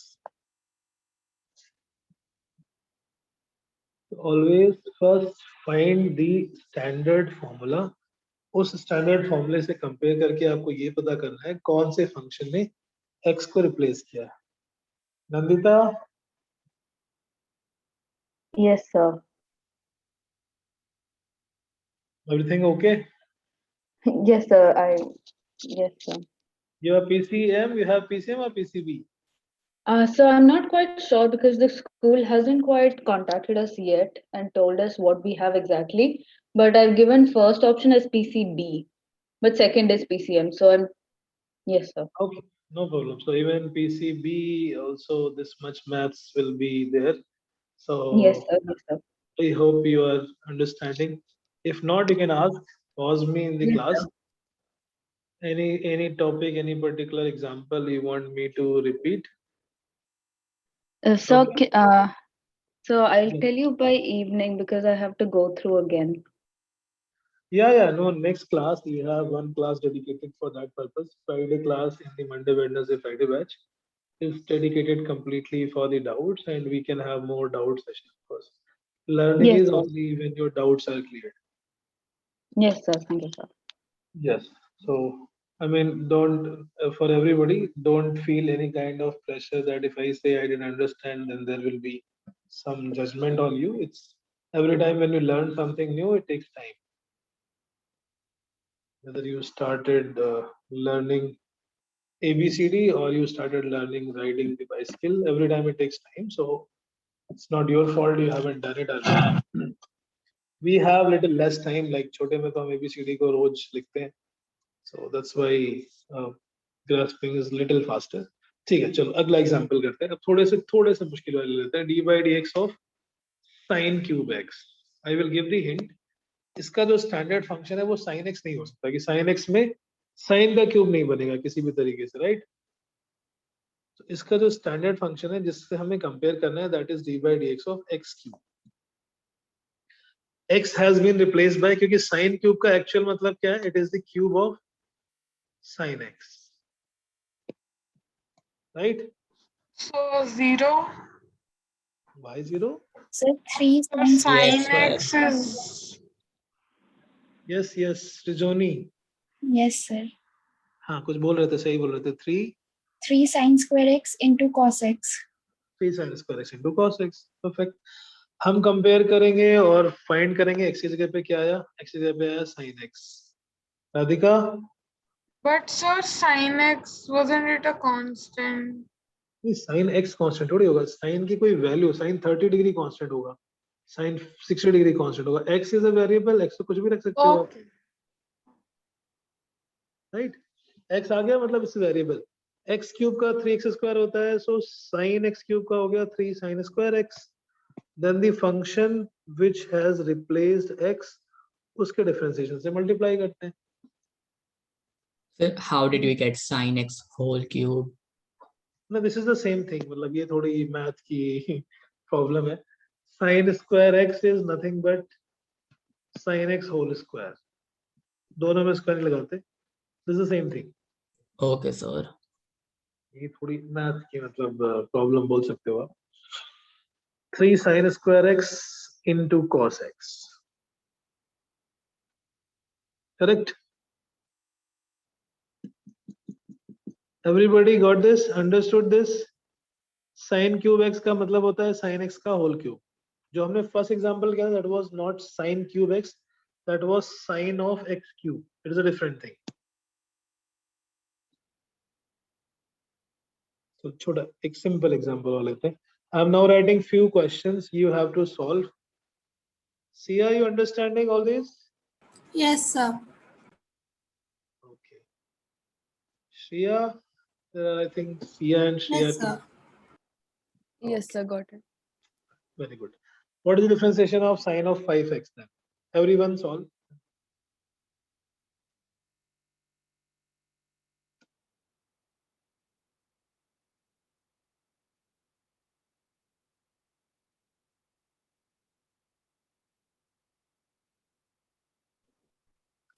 Speaker 1: always first find the standard formula। उस स्टैंडर्ड फॉर्मूले से कंपेयर करके आपको ये पता करना है कौन से फंक्शन ने x को रिप्लेस किया है। Nandita,
Speaker 10: Yes, sir.
Speaker 1: Everything okay?
Speaker 10: Yes, sir. Yes, sir.
Speaker 1: You have PCM, you have PCM or PCB?
Speaker 10: So I'm not quite sure because the school hasn't quite contacted us yet and told us what we have exactly. But I've given first option as PCB, but second is PCM. So yes, sir.
Speaker 1: Okay, no problem. So even PCB also this much maths will be there. So
Speaker 10: Yes, sir. Yes, sir.
Speaker 1: I hope you are understanding. If not, you can ask, pause me in the
Speaker 10: Yes,
Speaker 1: class.
Speaker 10: sir.
Speaker 1: Any topic, any particular example you want me to repeat?
Speaker 10: So,
Speaker 1: Okay.
Speaker 10: so I'll
Speaker 1: Yeah.
Speaker 10: tell you by evening because I have to go through again.
Speaker 1: Yeah. No, next class, we have one class dedicated for that purpose. Friday class in the Monday, Wednesday, Friday batch is dedicated completely for the doubts, and we can have more doubt session, of course. Learning
Speaker 10: Yes,
Speaker 1: is
Speaker 10: sir.
Speaker 1: only when your doubts are cleared.
Speaker 10: Yes, sir. Thank you, sir.
Speaker 1: Yes. So, I mean, don't, for everybody, don't feel any kind of pressure that if I say I didn't understand, then there will be some judgment on you. It's every time when you learn something new, it takes time. Whether you started learning ABCD or you started learning riding the bicycle, every time it takes time. So, it's not your fault you haven't done it earlier. We have little less time, like छोटे में तो हम ABCD को रोज लिखते हैं. So that's why grasping is little faster. ठीक है, चलो अगला एग्जांपल करते हैं. अब थोड़े से मुश्किल वाले लेते हैं. d by dx of sin cube x. I will give the hint. इसका जो स्टैंडर्ड फंक्शन है वो sin x नहीं हो सकता कि sin x में sin का क्यूब नहीं बनेगा किसी भी तरीके से, राइट? तो इसका जो स्टैंडर्ड फंक्शन है जिससे हमें कंपेयर करना है, that is d by dx of x cube. x has been replaced by, क्योंकि sin क्यूब का एक्चुअल मतलब क्या है? It is the cube of sin x, right?
Speaker 5: So 0.
Speaker 1: Why 0?
Speaker 3: So 3
Speaker 5: So
Speaker 3: sin
Speaker 5: sin
Speaker 3: square.
Speaker 5: x is
Speaker 1: Yes, Rijoni.
Speaker 3: Yes, sir.
Speaker 1: हाँ, कुछ बोल रहे थे, सही बोल रहे थे.
Speaker 3: 3 sin square x into cos x.
Speaker 1: 3 sin square x into cos x. Perfect. हम कंपेयर करेंगे और फाइंड करेंगे. x की जगह पे क्या आया? x की जगह पे आया sin x. Radhika,
Speaker 5: but sir sin x wasn't it a constant?
Speaker 1: नहीं, sin x कांस्टेंट थोड़ी होगा. sin की कोई वैल्यू, sin 30 डिग्री कांस्टेंट होगा, sin 60 डिग्री कांस्टेंट होगा. x is a variable, x तो कुछ भी रख सकते हो आप,
Speaker 5: Okay.
Speaker 1: राइट? x आ गया मतलब इट्स वेरिएबल. x क्यूब का 3x स्क्वायर होता है, सो sin x क्यूब का हो गया 3 sin square x. Then the function which has replaced x, उसके डिफरेंशिएशन से मल्टीप्लाई करते हैं.
Speaker 2: So how did we get sin x whole cube?
Speaker 1: ना, this is the same thing. मतलब ये थोड़ी मैथ की प्रॉब्लम है. sin square x is nothing but sin x whole square. दोनों में स्क्वायर नहीं लगाते. This is the same thing.
Speaker 2: Okay, sir.
Speaker 1: ये थोड़ी मैथ की मतलब प्रॉब्लम बोल सकते हो आप. 3 sin square x into cos x. Correct? Everybody got this? Understood this? Sin cube x का मतलब होता है sin x का होल क्यूब. जो हमने फर्स्ट एग्जांपल किया, that was not sin cube x, that was sin of x cube. It is a different thing. So छोटा एक simple example और लेते हैं. I am now writing few questions you have to solve. See, are you understanding all this?
Speaker 3: Yes, sir.
Speaker 1: Okay. Shreya, I think Sia and Shreya.
Speaker 3: Yes, sir.
Speaker 4: Yes, sir, got it.
Speaker 1: Very good. What is the differentiation of sin of 5x then? Everyone solve.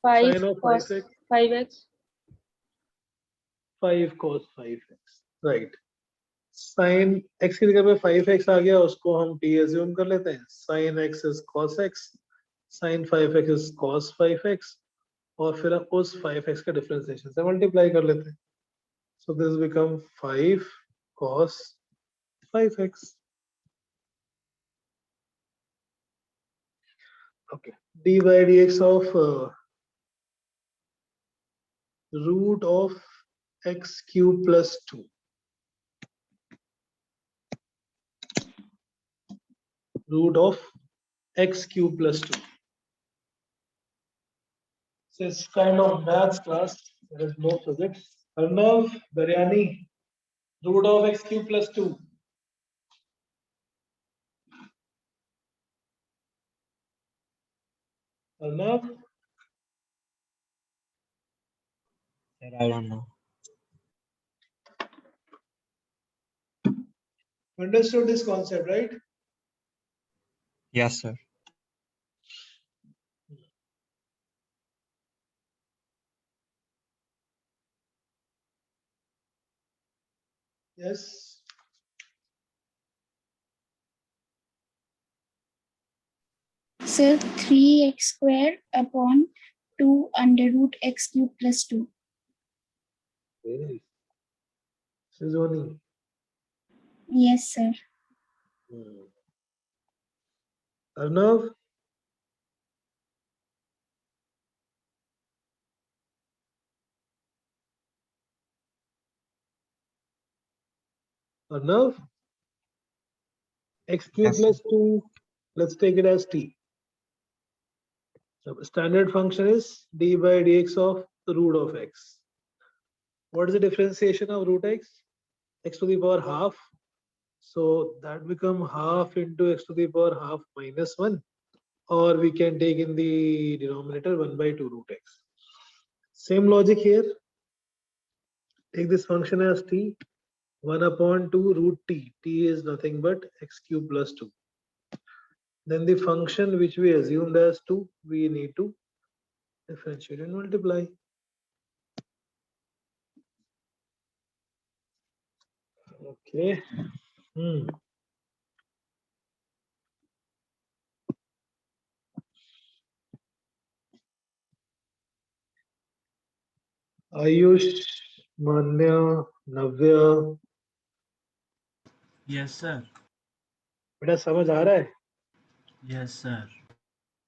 Speaker 10: Five
Speaker 1: Sin of
Speaker 10: cos
Speaker 1: 5x,
Speaker 10: 5x.
Speaker 1: 5 cos 5x. Right. Sin x की जगह पे 5x आ गया, उसको हम t assume कर लेते हैं. Sin x is cos x, sin 5x is cos 5x, और फिर हम उस 5x का डिफरेंशिएशन से मल्टीप्लाई कर लेते हैं. So this become 5 cos 5x. Okay. d by dx of root of x cube plus 2. Root of x cube plus 2. So it's kind of maths class. There is no physics. Arnav, Daryani, root of x cube plus 2. Arnav,
Speaker 7: Sir, I don't know.
Speaker 1: Understood this concept, right?
Speaker 11: Yes, sir.
Speaker 1: Yes.
Speaker 12: Sir, 3x squared upon 2 under root x cube plus 2.
Speaker 1: Very. This is only.
Speaker 12: Yes, sir.
Speaker 1: Arnav? Arnav? X cube
Speaker 11: Yes,
Speaker 1: plus 2, let's take it as t. So standard function is d by dx of the root of x. What is the differentiation of root x? X to the power half. So that become half into x to the power half minus 1. Or we can take in the denominator 1 by 2 root x. Same logic here. Take this function as t. 1 upon 2 root t. T is nothing but x cube plus 2. Then the function which we assumed as 2, we need to differentiate and multiply. Okay. Ayush, Manya, Navya,
Speaker 8: Yes, sir.
Speaker 1: बेटा समझ आ रहा है
Speaker 8: Yes, sir.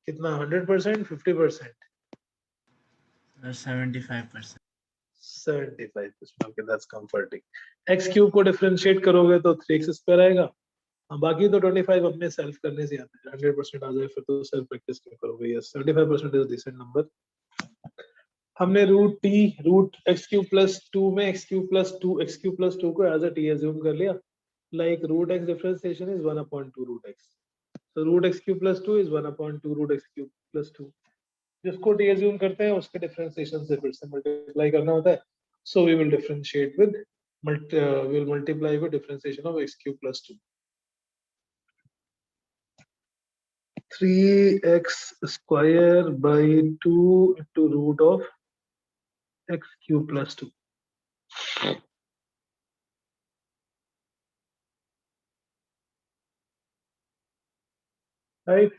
Speaker 1: कितना 100% 50%
Speaker 8: 75%.
Speaker 1: 75%. Okay, that's comforting. X cube को differentiate करोगे तो 3x square आएगा. बाकी तो 25 अपने सेल्फ करने से आते हैं. 100% आ जाए फिर तो सेल्फ प्रैक्टिस क्यों करोगे? Yes, 75% is a decent number. हमने रूट x cube plus 2 में x cube plus 2 को as a t assume कर लिया. Like root x differentiation is 1 upon 2 root x. So root x cube plus 2 is 1 upon 2 root x cube plus 2. जिसको t assume करते हैं उसके differentiation से फिर से multiply करना होता है. So we will differentiate with we will multiply with differentiation of x cube plus 2. 3x square by 2 into root of x cube plus 2. Right?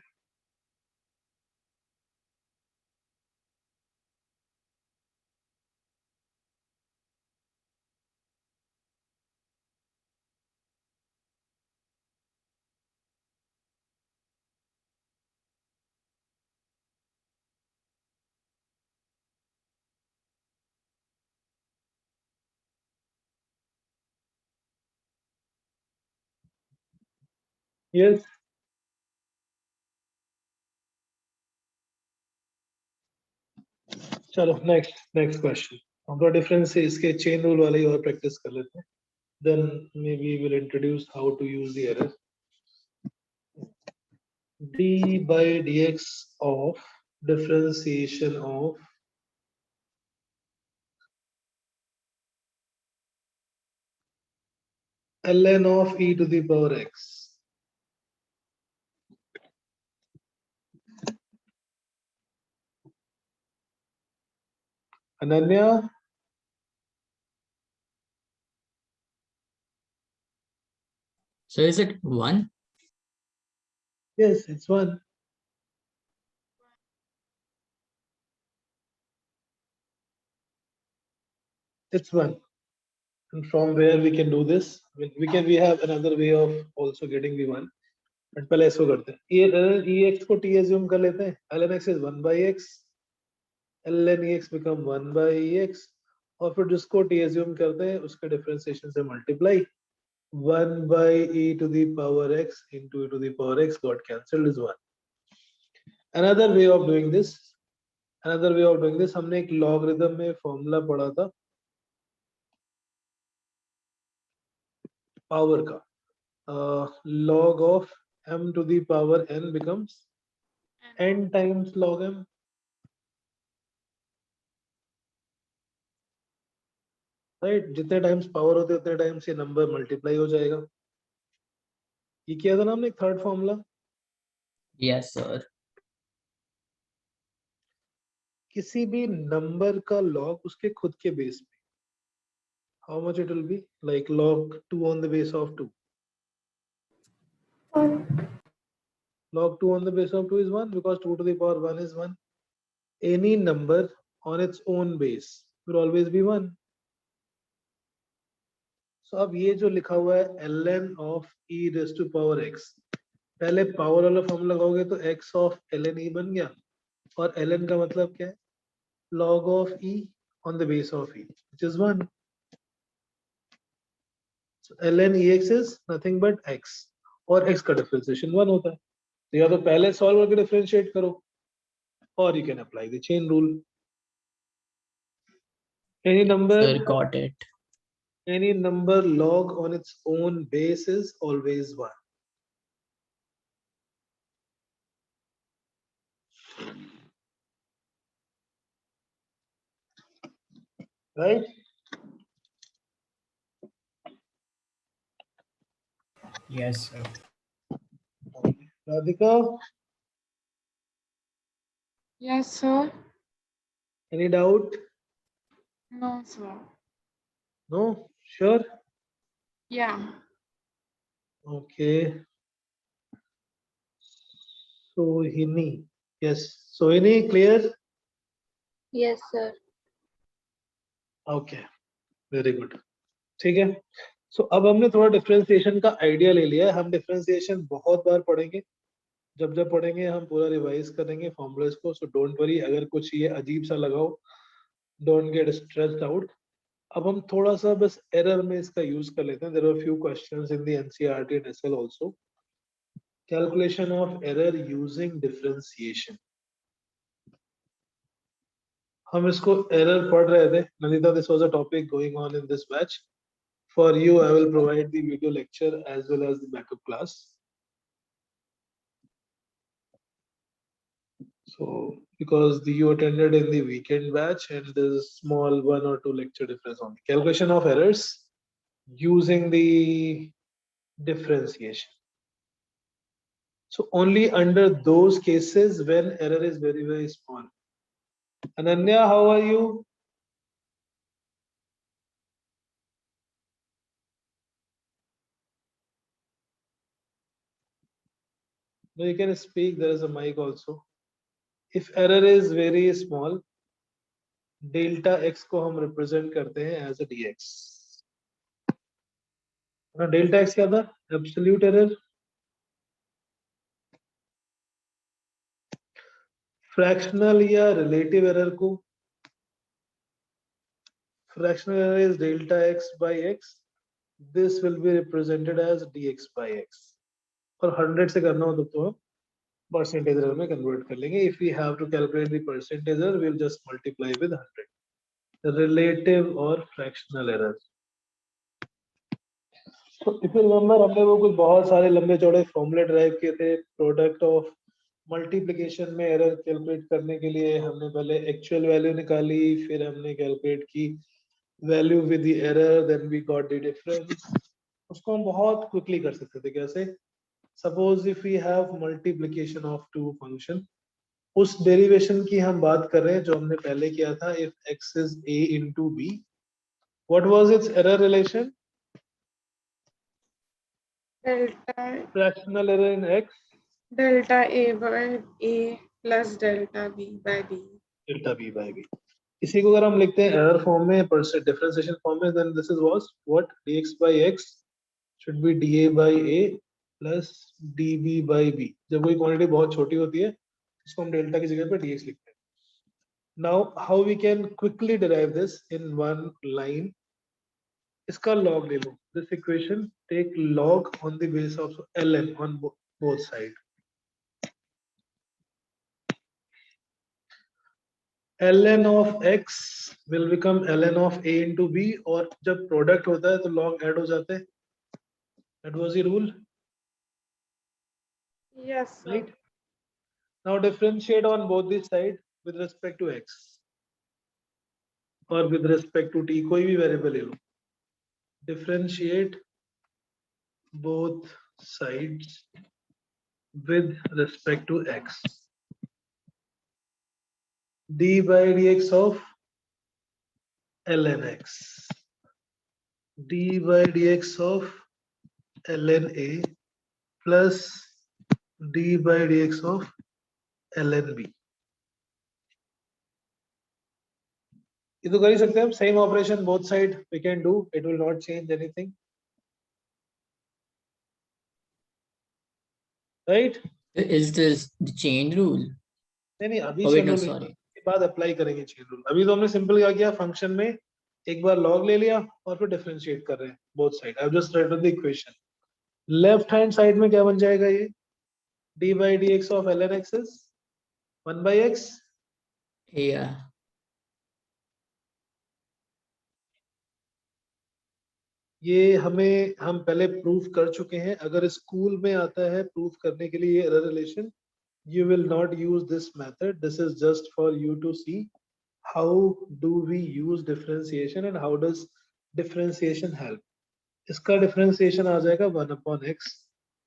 Speaker 1: Yes. चलो next question. हम तो difference से इसके chain rule वाले ही और practice कर लेते हैं. Then maybe we'll introduce how to use the error. D by dx of differentiation of ln of e to the power x. Ananya?
Speaker 2: So is it 1?
Speaker 1: Yes, it's 1. It's 1. And from where we can do this? We have another way of also getting the 1. But पहले इसको करते हैं. ये ex को t assume कर लेते हैं. ln x is 1 by x. ln ex become 1 by ex. और फिर जिसको t assume करते हैं उसके differentiation से multiply. 1 by e to the power x into e to the power x got cancelled is 1. Another way of doing this, हमने एक logarithm में formula पढ़ा था power का. Log of m to the power n becomes n times log m. Right? जितने times power होते हैं उतने times ये number multiply हो जाएगा. ये किया था ना हमने थर्ड फॉर्मूला,
Speaker 2: Yes, sir.
Speaker 1: किसी भी नंबर का लॉग उसके खुद के बेस में, how much it will be, like log 2 on the base of 2. Log 2 on the base of 2 is 1 because 2 to the power 1 is 1. Any number on its own base will always be 1. So अब ये जो लिखा हुआ है ln of e raised to power x, पहले power वाला form लगाओगे तो x of ln e बन गया, और ln का मतलब क्या है, log of e on the base of e, which is 1. So ln ex is nothing but x, और x का डिफरेंशिएशन 1 होता है, तो या तो पहले सॉल्व करके डिफरेंशिएट करो, or you can apply the chain rule. Any number,
Speaker 2: Sir, got it.
Speaker 1: any number log on its own base is always 1. Right?
Speaker 7: Yes, sir.
Speaker 1: Radhika,
Speaker 5: Yes, sir.
Speaker 1: any doubt?
Speaker 5: No, sir.
Speaker 1: No? Sure?
Speaker 5: Yeah.
Speaker 1: Okay. Sohini. Yes. Sohini, clear?
Speaker 3: Yes, sir.
Speaker 1: Okay. Very good. ठीक है. So अब हमने थोड़ा differentiation का idea ले लिया है. हम डिफरेंशिएशन बहुत बार पढ़ेंगे. जब जब पढ़ेंगे हम पूरा रिवाइज करेंगे फॉर्मूलाज को. सो डोंट वरी अगर कुछ ये अजीब सा लगा हो, डोंट गेट स्ट्रेस्ड आउट. अब हम थोड़ा सा बस एरर में इसका यूज कर लेते हैं. There are few questions in the NCERT and SL also. Calculation of error using differentiation. हम इसको एरर पढ़ रहे थे. Nandita, this was a topic going on in this batch. For you I will provide the video lecture as well as the backup class. So because you attended in the weekend batch and there's small 1 or 2 lecture difference on the calculation of errors using the differentiation. So only under those cases when error is very, very small. Ananya, how are you? No, you can speak. There is a mic also. If error is very small, delta x को हम represent करते हैं as a dx. Delta x क्या था? Absolute error. Fractional या relative error को, fractional error is delta x by x. This will be represented as dx by x. और 100 से करना हो तो हम percentage error में convert कर लेंगे. If we have to calculate the percentage error, we'll just multiply with 100. The relative or fractional error. So if you remember, हमने वो कुछ बहुत सारे लंबे चौड़े फॉर्मूले ड्राइव किए थे. प्रोडक्ट ऑफ मल्टीप्लिकेशन में एरर कैलकुलेट करने के लिए हमने पहले एक्चुअल वैल्यू निकाली, फिर हमने कैलकुलेट की value with the error, then we got the difference. उसको हम बहुत क्विकली कर सकते थे. कैसे? Suppose if we have multiplication of two function, उस डेरिवेशन की हम बात कर रहे हैं जो हमने पहले किया था. If x is a into b, what was its error relation?
Speaker 5: Delta
Speaker 1: Fractional error in x,
Speaker 5: delta a by a plus delta b by b.
Speaker 1: delta b by b. इसी को अगर हम लिखते हैं एरर फॉर्म में, differentiation form में, then this is was what dx by x should be dA by a plus db by b. जब कोई क्वांटिटी बहुत छोटी होती है इसको हम डेल्टा की जगह पे dx लिखते हैं. Now how we can quickly derive this in one line? इसका log ले लो. This equation take log on the base of ln on both side. ln of x will become ln of a into b, और जब product होता है तो log add हो जाते हैं. That was the rule,
Speaker 5: Yes, sir.
Speaker 1: right? Now differentiate on both the side with respect to x or with respect to t, कोई भी वेरिएबल ले लो. Differentiate both sides with respect to x. D by dx of ln x. D by dx of ln a plus d by dx of ln b. ये तो कर ही सकते हैं हम, same operation both side we can do, it will not change anything, right?
Speaker 2: Is this the chain rule?
Speaker 1: नहीं अभी
Speaker 2: Oh wait, no,
Speaker 1: chain rule
Speaker 2: sorry.
Speaker 1: के बाद अप्लाई करेंगे चेन रूल। अभी तो हमने सिंपल क्या किया, फंक्शन में एक बार लॉग ले लिया और फिर डिफरेंशिएट कर रहे हैं both side. I have just right the equation. Left hand side में क्या बन जाएगा, ये d by dx of ln x is 1 by x।
Speaker 2: Yeah.
Speaker 1: ये हम पहले प्रूफ कर चुके हैं। अगर स्कूल में आता है प्रूफ करने के लिए error relation, you will not use this method. This is just for you to see how do we use differentiation and how does differentiation help. इसका differentiation आ जाएगा 1 upon x।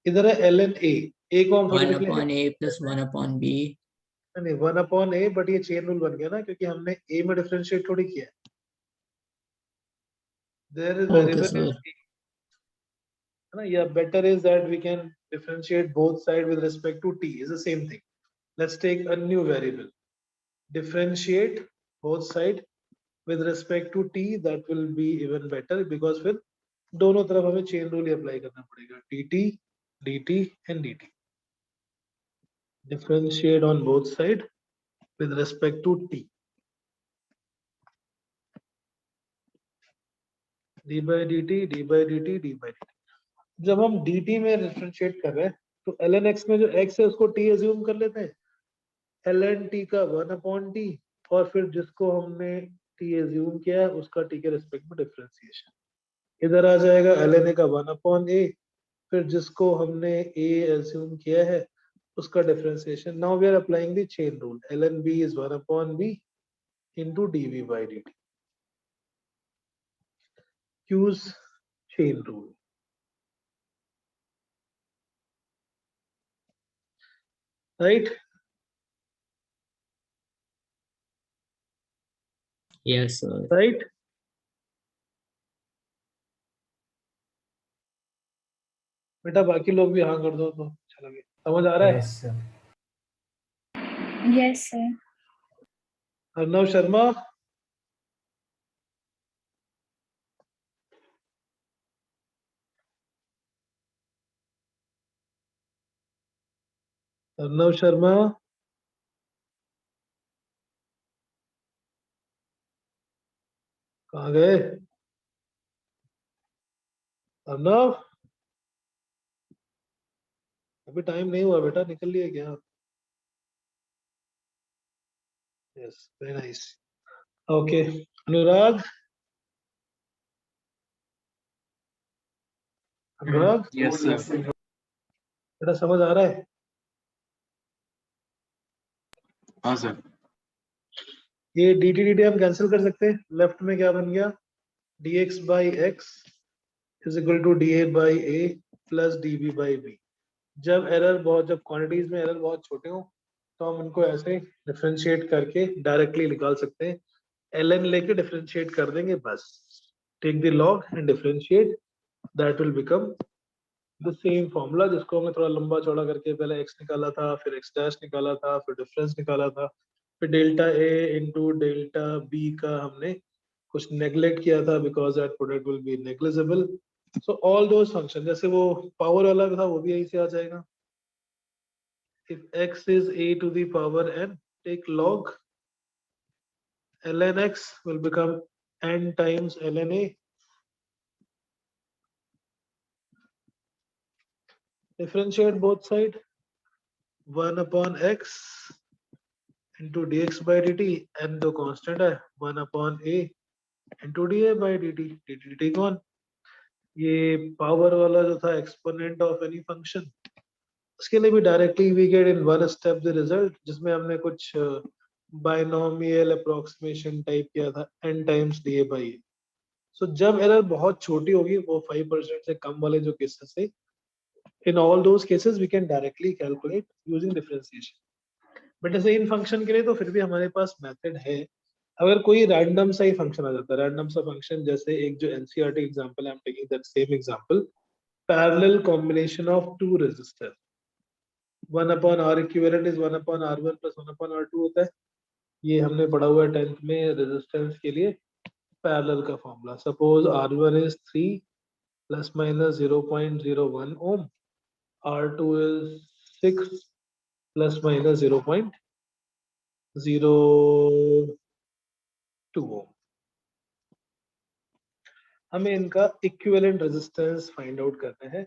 Speaker 1: इधर है ln a, a को हम थोड़ी
Speaker 2: 1
Speaker 1: निकले
Speaker 2: upon a plus 1 upon b.
Speaker 1: नहीं 1 upon a, but ये चेन रूल बन गया ना, क्योंकि हमने a में डिफरेंशिएट थोड़ी किया है। There is
Speaker 2: Okay,
Speaker 1: variable
Speaker 2: sir.
Speaker 1: is a, है ना? Yeah, better is that we can differentiate both side with respect to t, is the same thing. Let's take a new variable, differentiate both side with respect to t, that will be even better because फिर दोनों तरफ हमें chain rule apply करना पड़ेगा, dt, dt and dt. Differentiate on both side with respect to t. d by dt, d by dt, d by dt. जब हम dt में differentiate कर रहे हैं तो ln x में जो x है उसको t एज्यूम कर लेते हैं, ln t का 1 upon t, और फिर जिसको हमने t एज्यूम किया है उसका t के रिस्पेक्ट में डिफरेंशिएशन। इधर आ जाएगा ln a का 1 upon a, फिर जिसको हमने a एज्यूम किया है उसका differentiation. Now we are applying the chain rule, ln b is 1 upon b into dv by dt. Use chain rule. Right?
Speaker 2: Yes, sir.
Speaker 1: Right? बेटा बाकी लोग भी हाँ कर दो तो अच्छा लगे। समझ आ रहा है?
Speaker 7: Yes, sir.
Speaker 12: Yes, sir.
Speaker 1: Arnav Sharma, Arnav Sharma, कहाँ गए अर्नव? अभी टाइम नहीं हुआ बेटा, निकल लिए क्या? Yes, very nice. ओके अनुराग, अनुराग
Speaker 9: Yes, sir.
Speaker 1: बेटा समझ आ रहा है?
Speaker 9: हाँ सर।
Speaker 1: ये dt dt हम कैंसिल कर सकते हैं। लेफ्ट में क्या बन गया, dx by x is equal to dA by a plus dB by b। जब क्वांटिटीज में एरर बहुत छोटे हो तो हम उनको ऐसे डिफरेंशिएट करके डायरेक्टली निकाल सकते हैं। ln लेके डिफरेंशिएट कर देंगे बस, take the log and differentiate, that will become the same formula जिसको हमने थोड़ा लंबा चौड़ा करके पहले x निकाला था, फिर x डैश निकाला था, फिर डिफरेंस निकाला था, फिर delta a into delta b का हमने कुछ नेग्लेक्ट किया था because that product will be negligible. So all those function, जैसे वो पावर वाला था वो भी यही से आ जाएगा। If x is a to the power n, take log, ln x will become n times ln a। Differentiate both side, 1 upon x into dx by dt, n तो कांस्टेंट है, 1 upon a into da by dt, dt कौन, ये power वाला जो था exponent of any function, उसके लिए भी directly we get in one step the result, जिसमें हमने कुछ बायनोमियल अप्रोक्सीमेशन टाइप किया था n times da by a। So जब एरर बहुत छोटी होगी, वो 5% से कम वाले जो केसेस है, in all those cases we can directly calculate using differentiation. But जैसे इन फंक्शन के लिए तो फिर भी हमारे पास मेथड है. अगर कोई रैंडम सा ही फंक्शन आ जाता है, रैंडम सा फंक्शन, जैसे एक जो NCERT example I am taking that same example, parallel combination of two resistor, 1 upon R equivalent is 1 upon R1 plus 1 upon R2 होता है. ये हमने पढ़ा हुआ है 10th में रेजिस्टेंस के लिए पैरेलल का formula. Suppose R1 is 3 plus minus 0.01 ohm, R2 is 6 plus minus 0.02 ohm. हमें इनका इक्विवेलेंट रेजिस्टेंस फाइंड आउट करना है.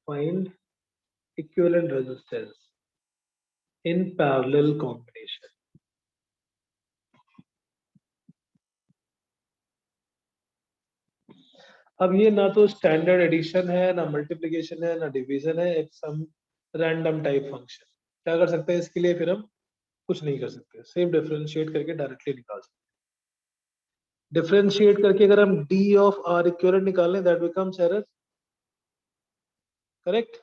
Speaker 1: Find equivalent resistance in parallel combination. अब ये ना तो स्टैंडर्ड एडिशन है, ना मल्टीप्लिकेशन है, ना डिवीजन है, एक सम रैंडम टाइप फंक्शन. क्या कर सकते हैं इसके लिए? फिर हम कुछ नहीं कर सकते, सिर्फ डिफरेंशिएट करके डायरेक्टली निकाल सकते हैं. डिफरेंशिएट करके अगर हम d ऑफ r इक्विवेलेंट निकालें, दैट बिकम्स एरर. करेक्ट.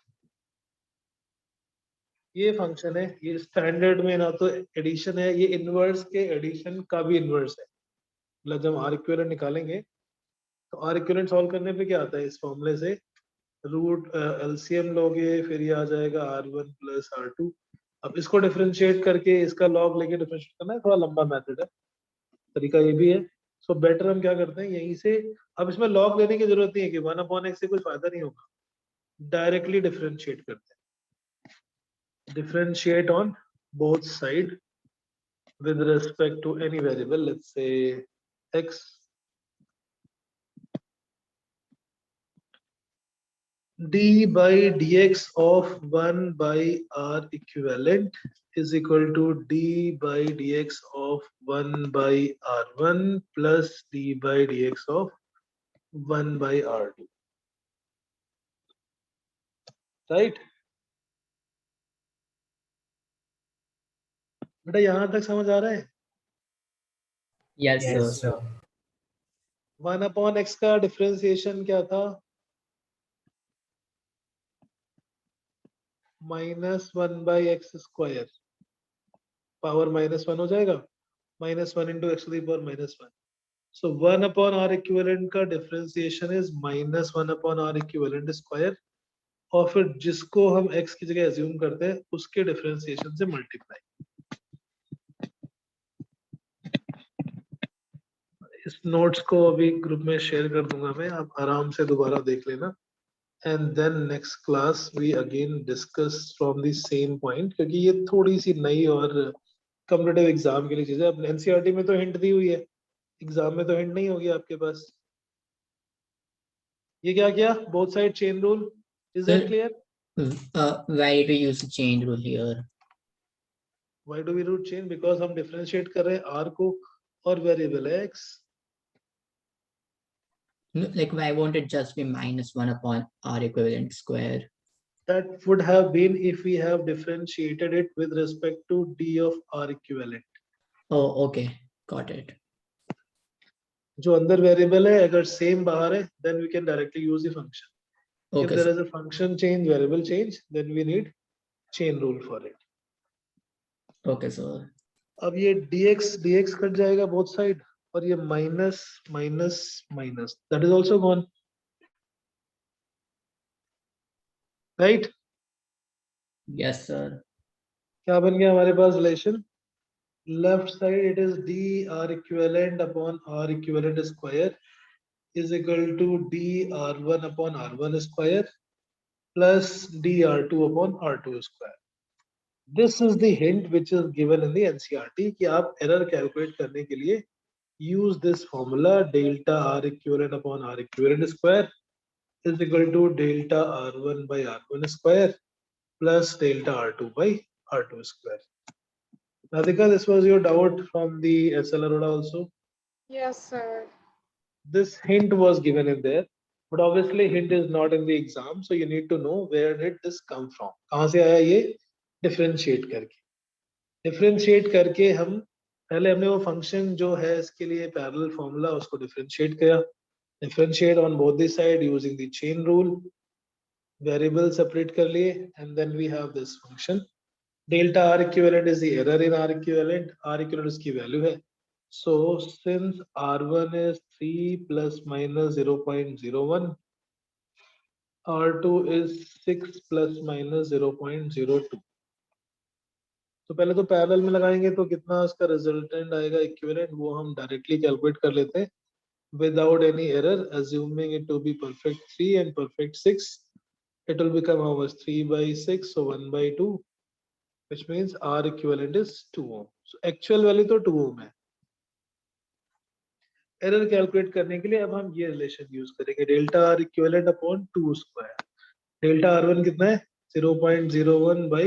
Speaker 1: ये फंक्शन है, ये स्टैंडर्ड में ना तो एडिशन है, ये इनवर्स के एडिशन का भी इनवर्स है. मतलब जब r इक्विवेलेंट निकालेंगे तो r इक्विवेलेंट सॉल्व करने पे क्या आता है? इस फॉर्मूले से रूट एलसीएम लोगे, फिर ये आ जाएगा r1 प्लस r2. अब इसको डिफरेंशिएट करके इसका लॉग लेके डिफरेंशिएट करना है, थोड़ा लंबा मेथड है, तरीका ये भी है. सो बेटर हम क्या करते हैं यहीं से. अब इसमें लॉग लेने की जरूरत नहीं है कि 1 अपॉन x से कुछ फायदा नहीं होगा, डायरेक्टली डिफरेंशिएट करते हैं. Differentiate on both side with respect to any variable, let's say x. d by dx of 1 by r equivalent is equal to d by dx of 1 by r1 plus d by dx of 1 by r2. Right? बेटा यहां तक समझ आ रहा है?
Speaker 2: Yes, sir.
Speaker 7: Yes, sir.
Speaker 1: 1 upon x का differentiation क्या था? -1 by x स्क्वायर, पावर -1 हो जाएगा, -1 into x to the power -1. So 1 upon r equivalent का differentiation is -1 upon r equivalent square, और फिर जिसको हम x की जगह एज्यूम करते हैं उसके डिफरेंशिएशन से मल्टीप्लाई. इस नोट्स को अभी ग्रुप में शेयर कर दूंगा मैं, आप आराम से दोबारा देख लेना. And then next class we again discuss from the same point, क्योंकि ये थोड़ी सी नई और कॉम्पिटिटिव एग्जाम के लिए चीजें. अब एनसीईआरटी में तो हिंट दी हुई है, एग्जाम में तो हिंट नहीं होगी आपके पास. ये क्या किया? Both side chain rule. Is that
Speaker 2: Sir,
Speaker 1: clear?
Speaker 2: Why do you use the chain rule here?
Speaker 1: Why do we root chain? Because हम डिफरेंशिएट कर रहे हैं r को और वेरिएबल है x.
Speaker 2: No, like, why won't it just be -1 upon r equivalent square?
Speaker 1: That would have been if we have differentiated it with respect to d of r equivalent.
Speaker 2: Oh, okay, got it.
Speaker 1: जो अंदर variable है अगर same बाहर है, then we can directly use the function. If
Speaker 2: Okay,
Speaker 1: there
Speaker 2: sir.
Speaker 1: is a function change, variable change, then we need chain rule for it.
Speaker 2: Okay, sir.
Speaker 1: अब ये dx cut जाएगा both side, और ये minus minus minus, that is also gone. Right?
Speaker 2: Yes, sir.
Speaker 1: क्या बन गया हमारे पास relation? Left side it is d r equivalent upon r equivalent square is equal to d r1 upon r1 square plus d r2 upon r2 square. This is the hint which is given in the NCERT कि आप error calculate करने के लिए use this formula delta r equivalent upon r equivalent square is equal to delta r1 by r1 square plus delta r2 by r2 square. Radhika, this was your doubt from the SL Arora also.
Speaker 5: Yes, sir.
Speaker 1: This hint was given in there, but obviously hint is not in the exam, so you need to know where did this come from. कहाँ से आया ये? Differentiate करके. Differentiate करके हम पहले हमने वो function जो है इसके लिए parallel formula उसको differentiate किया. Differentiate on both the side using the chain rule. Variable separate कर लिए and then we have this function delta R equivalent is the error in R equivalent उसकी वैल्यू है. So since R1 is 3 plus minus 0.01, R2 is 6 plus minus 0.02. तो पहले तो parallel में लगाएंगे तो कितना उसका रिजल्टेंट आएगा इक्विवेलेंट वो हम डायरेक्टली कैलकुलेट कर लेते हैं without any error, assuming it to be perfect 3 and perfect 6. It will become how much? 3 by 6, so 1 by 2, which means R equivalent is 2 ohm. So actual value तो 2 ohm है. Error calculate करने के लिए अब हम ये रिलेशन यूज करेंगे delta R equivalent upon 2 square. Delta R1 कितना है 0.01 by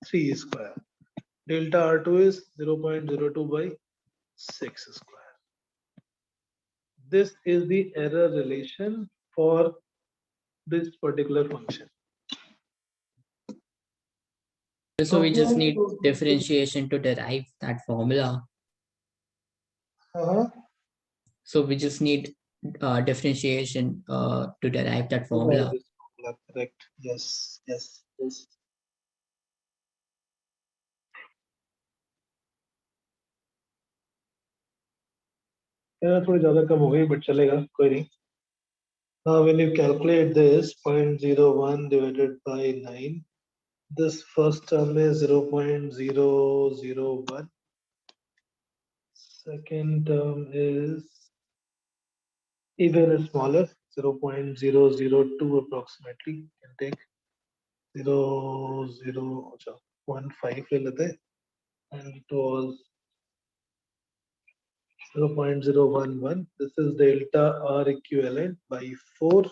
Speaker 1: 3 square. Delta R2 is 0.02 by 6 square. This is the error relation for this particular function.
Speaker 2: So we just need differentiation to derive that formula.
Speaker 1: Uh-huh.
Speaker 2: So we just need differentiation to derive that formula.
Speaker 1: Correct. Yes. Yes. Yes. थोड़ी ज्यादा कम हो गई but चलेगा कोई नहीं. Now when you calculate this 0.01 divided by 9, this first term is 0.001. Second term is even smaller, 0.002 approximately. You can take 0.015 ले लेते हैं, and it was 0.011. This is delta R equivalent by 4.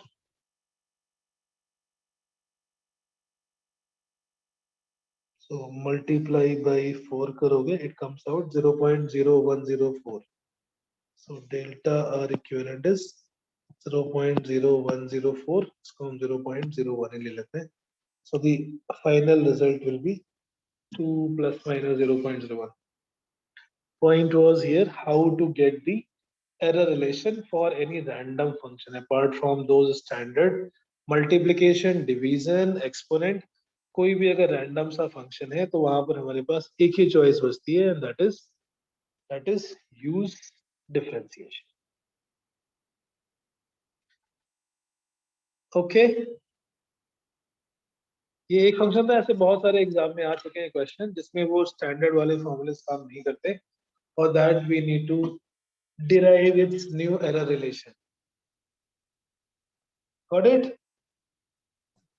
Speaker 1: So multiply by 4 करोगे, it comes out 0.0104. So delta R equivalent is 0.0104. इसको हम 0.01 ले लेते हैं. So the final result will be 2 plus minus 0.01. Point was here how to get the error relation for any random function apart from those standard multiplication, division, exponent. कोई भी अगर random सा function है तो वहां पर हमारे पास एक ही choice बचती है and that is use differentiation. Okay. ये एक फंक्शन था, ऐसे बहुत सारे एग्जाम में आ चुके हैं क्वेश्चन जिसमें वो स्टैंडर्ड वाले फॉर्मूले काम नहीं करते और that we need to derive its new error relation. Got it?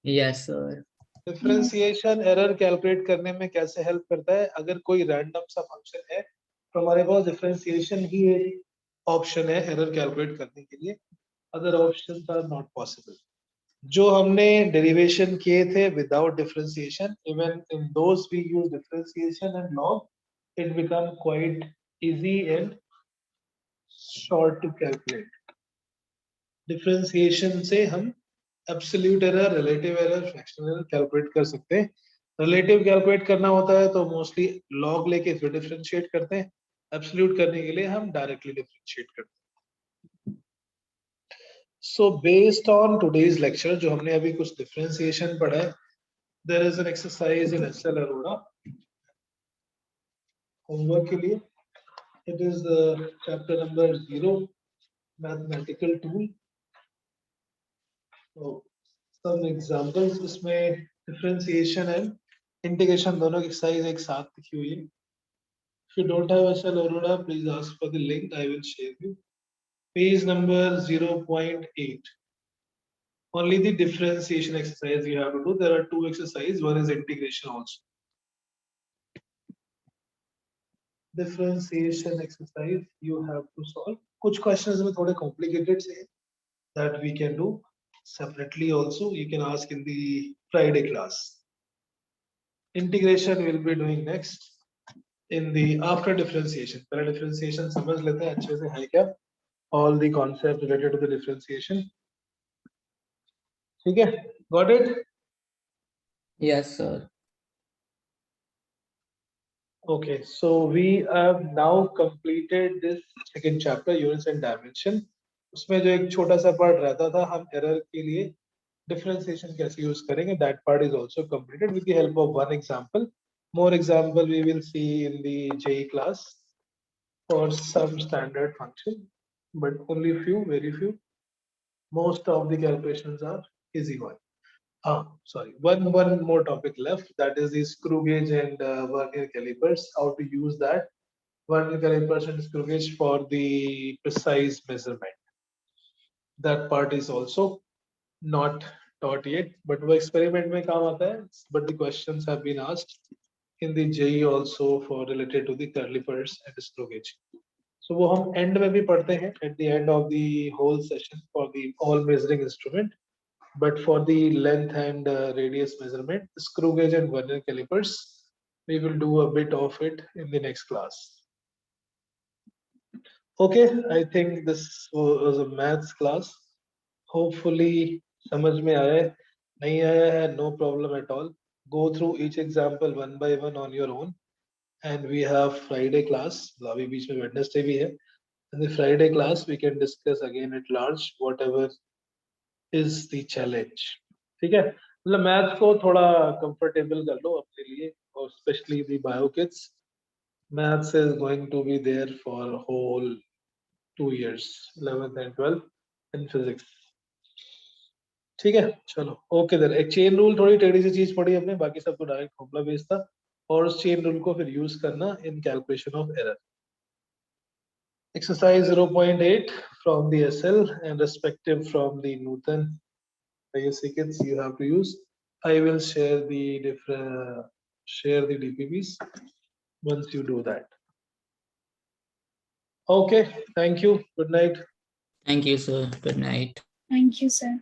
Speaker 2: Yes, sir.
Speaker 1: Differentiation error calculate करने में कैसे हेल्प करता है? अगर कोई रैंडम सा फंक्शन है तो हमारे पास डिफरेंशिएशन ही एक ऑप्शन है एरर कैलकुलेट करने के लिए. Other options are not possible. जो हमने डेरिवेशन किए थे without differentiation, even in those we use differentiation and log, it become quite easy and short to calculate. Differentiation से हम absolute error, relative error, fractional error calculate कर सकते हैं. Relative calculate करना होता है तो मोस्टली लॉग लेके फिर डिफरेंशिएट करते हैं. एब्सोल्यूट करने के लिए हम डायरेक्टली डिफरेंशिएट करते हैं. So based on today's lecture जो हमने अभी कुछ डिफरेंशिएशन पढ़ा है, there is an exercise in SL Arora homework के लिए. इट इज chapter number 0 mathematical tool. So some examples इसमें differentiation and integration दोनों की एक्सरसाइज एक साथ लिखी हुई है. If you don't have SL Aurora, please ask for the link. I will share you. Page number 0.8. Only the differentiation exercise you have to do. There are two exercises. One is integration also. Differentiation exercise you have to solve. कुछ questions में थोड़े complicated से that we can do separately also. You can ask in the Friday class. Integration we'll be doing next in the after differentiation. पहले differentiation समझ लेते हैं अच्छे से है क्या, all the concepts related to the differentiation. ठीक है, got it?
Speaker 2: Yes, sir.
Speaker 1: Okay, so we have now completed this second chapter, units and dimension. उसमें जो एक छोटा सा पार्ट रहता था, हम एरर के लिए differentiation कैसे use करेंगे, that part is also completed with the help of one example. More example we will see in the JEE class for some standard function, but only few, very few. Most of the calculations are easy one. Sorry, one more topic left, that is the screw gauge and vernier calipers, how to use that vernier calipers and screw gauge for the precise measurement. That part is also not taught yet, but वो experiment में काम आता है, but the questions have been asked in the JEE also for related to the calipers and screw gauge. So वो हम end में भी पढ़ते हैं at the end of the whole session for the all measuring instrument. But for the length and radius measurement, screw gauge and vernier calipers, we will do a bit of it in the next class. Okay, I think this was a maths class. Hopefully, समझ में आया है, नहीं आया है, no problem at all. Go through each example one by one on your own. And we have Friday class. अभी बीच में Wednesday भी है. In the Friday class, we can discuss again at large whatever is the challenge. ठीक है, मतलब maths को थोड़ा comfortable कर लो अपने लिए, और specially the bio kids. Maths is going to be there for whole 2 years, 11th and 12th in physics. ठीक है, चलो ओके देयर. एक चेन रूल थोड़ी टेढ़ी सी चीज पड़ी हमने, बाकी सब तो डायरेक्ट फॉर्मूला बेस्ड था, और उस चेन रूल को फिर यूज करना इन calculation of error. Exercise 0.8 from the SL and respective from the Newton ISC kits you have to use. I will share the DPPs once you do that. Okay, thank you. Good night.
Speaker 2: Thank you, sir. Good night.
Speaker 12: Thank you, sir.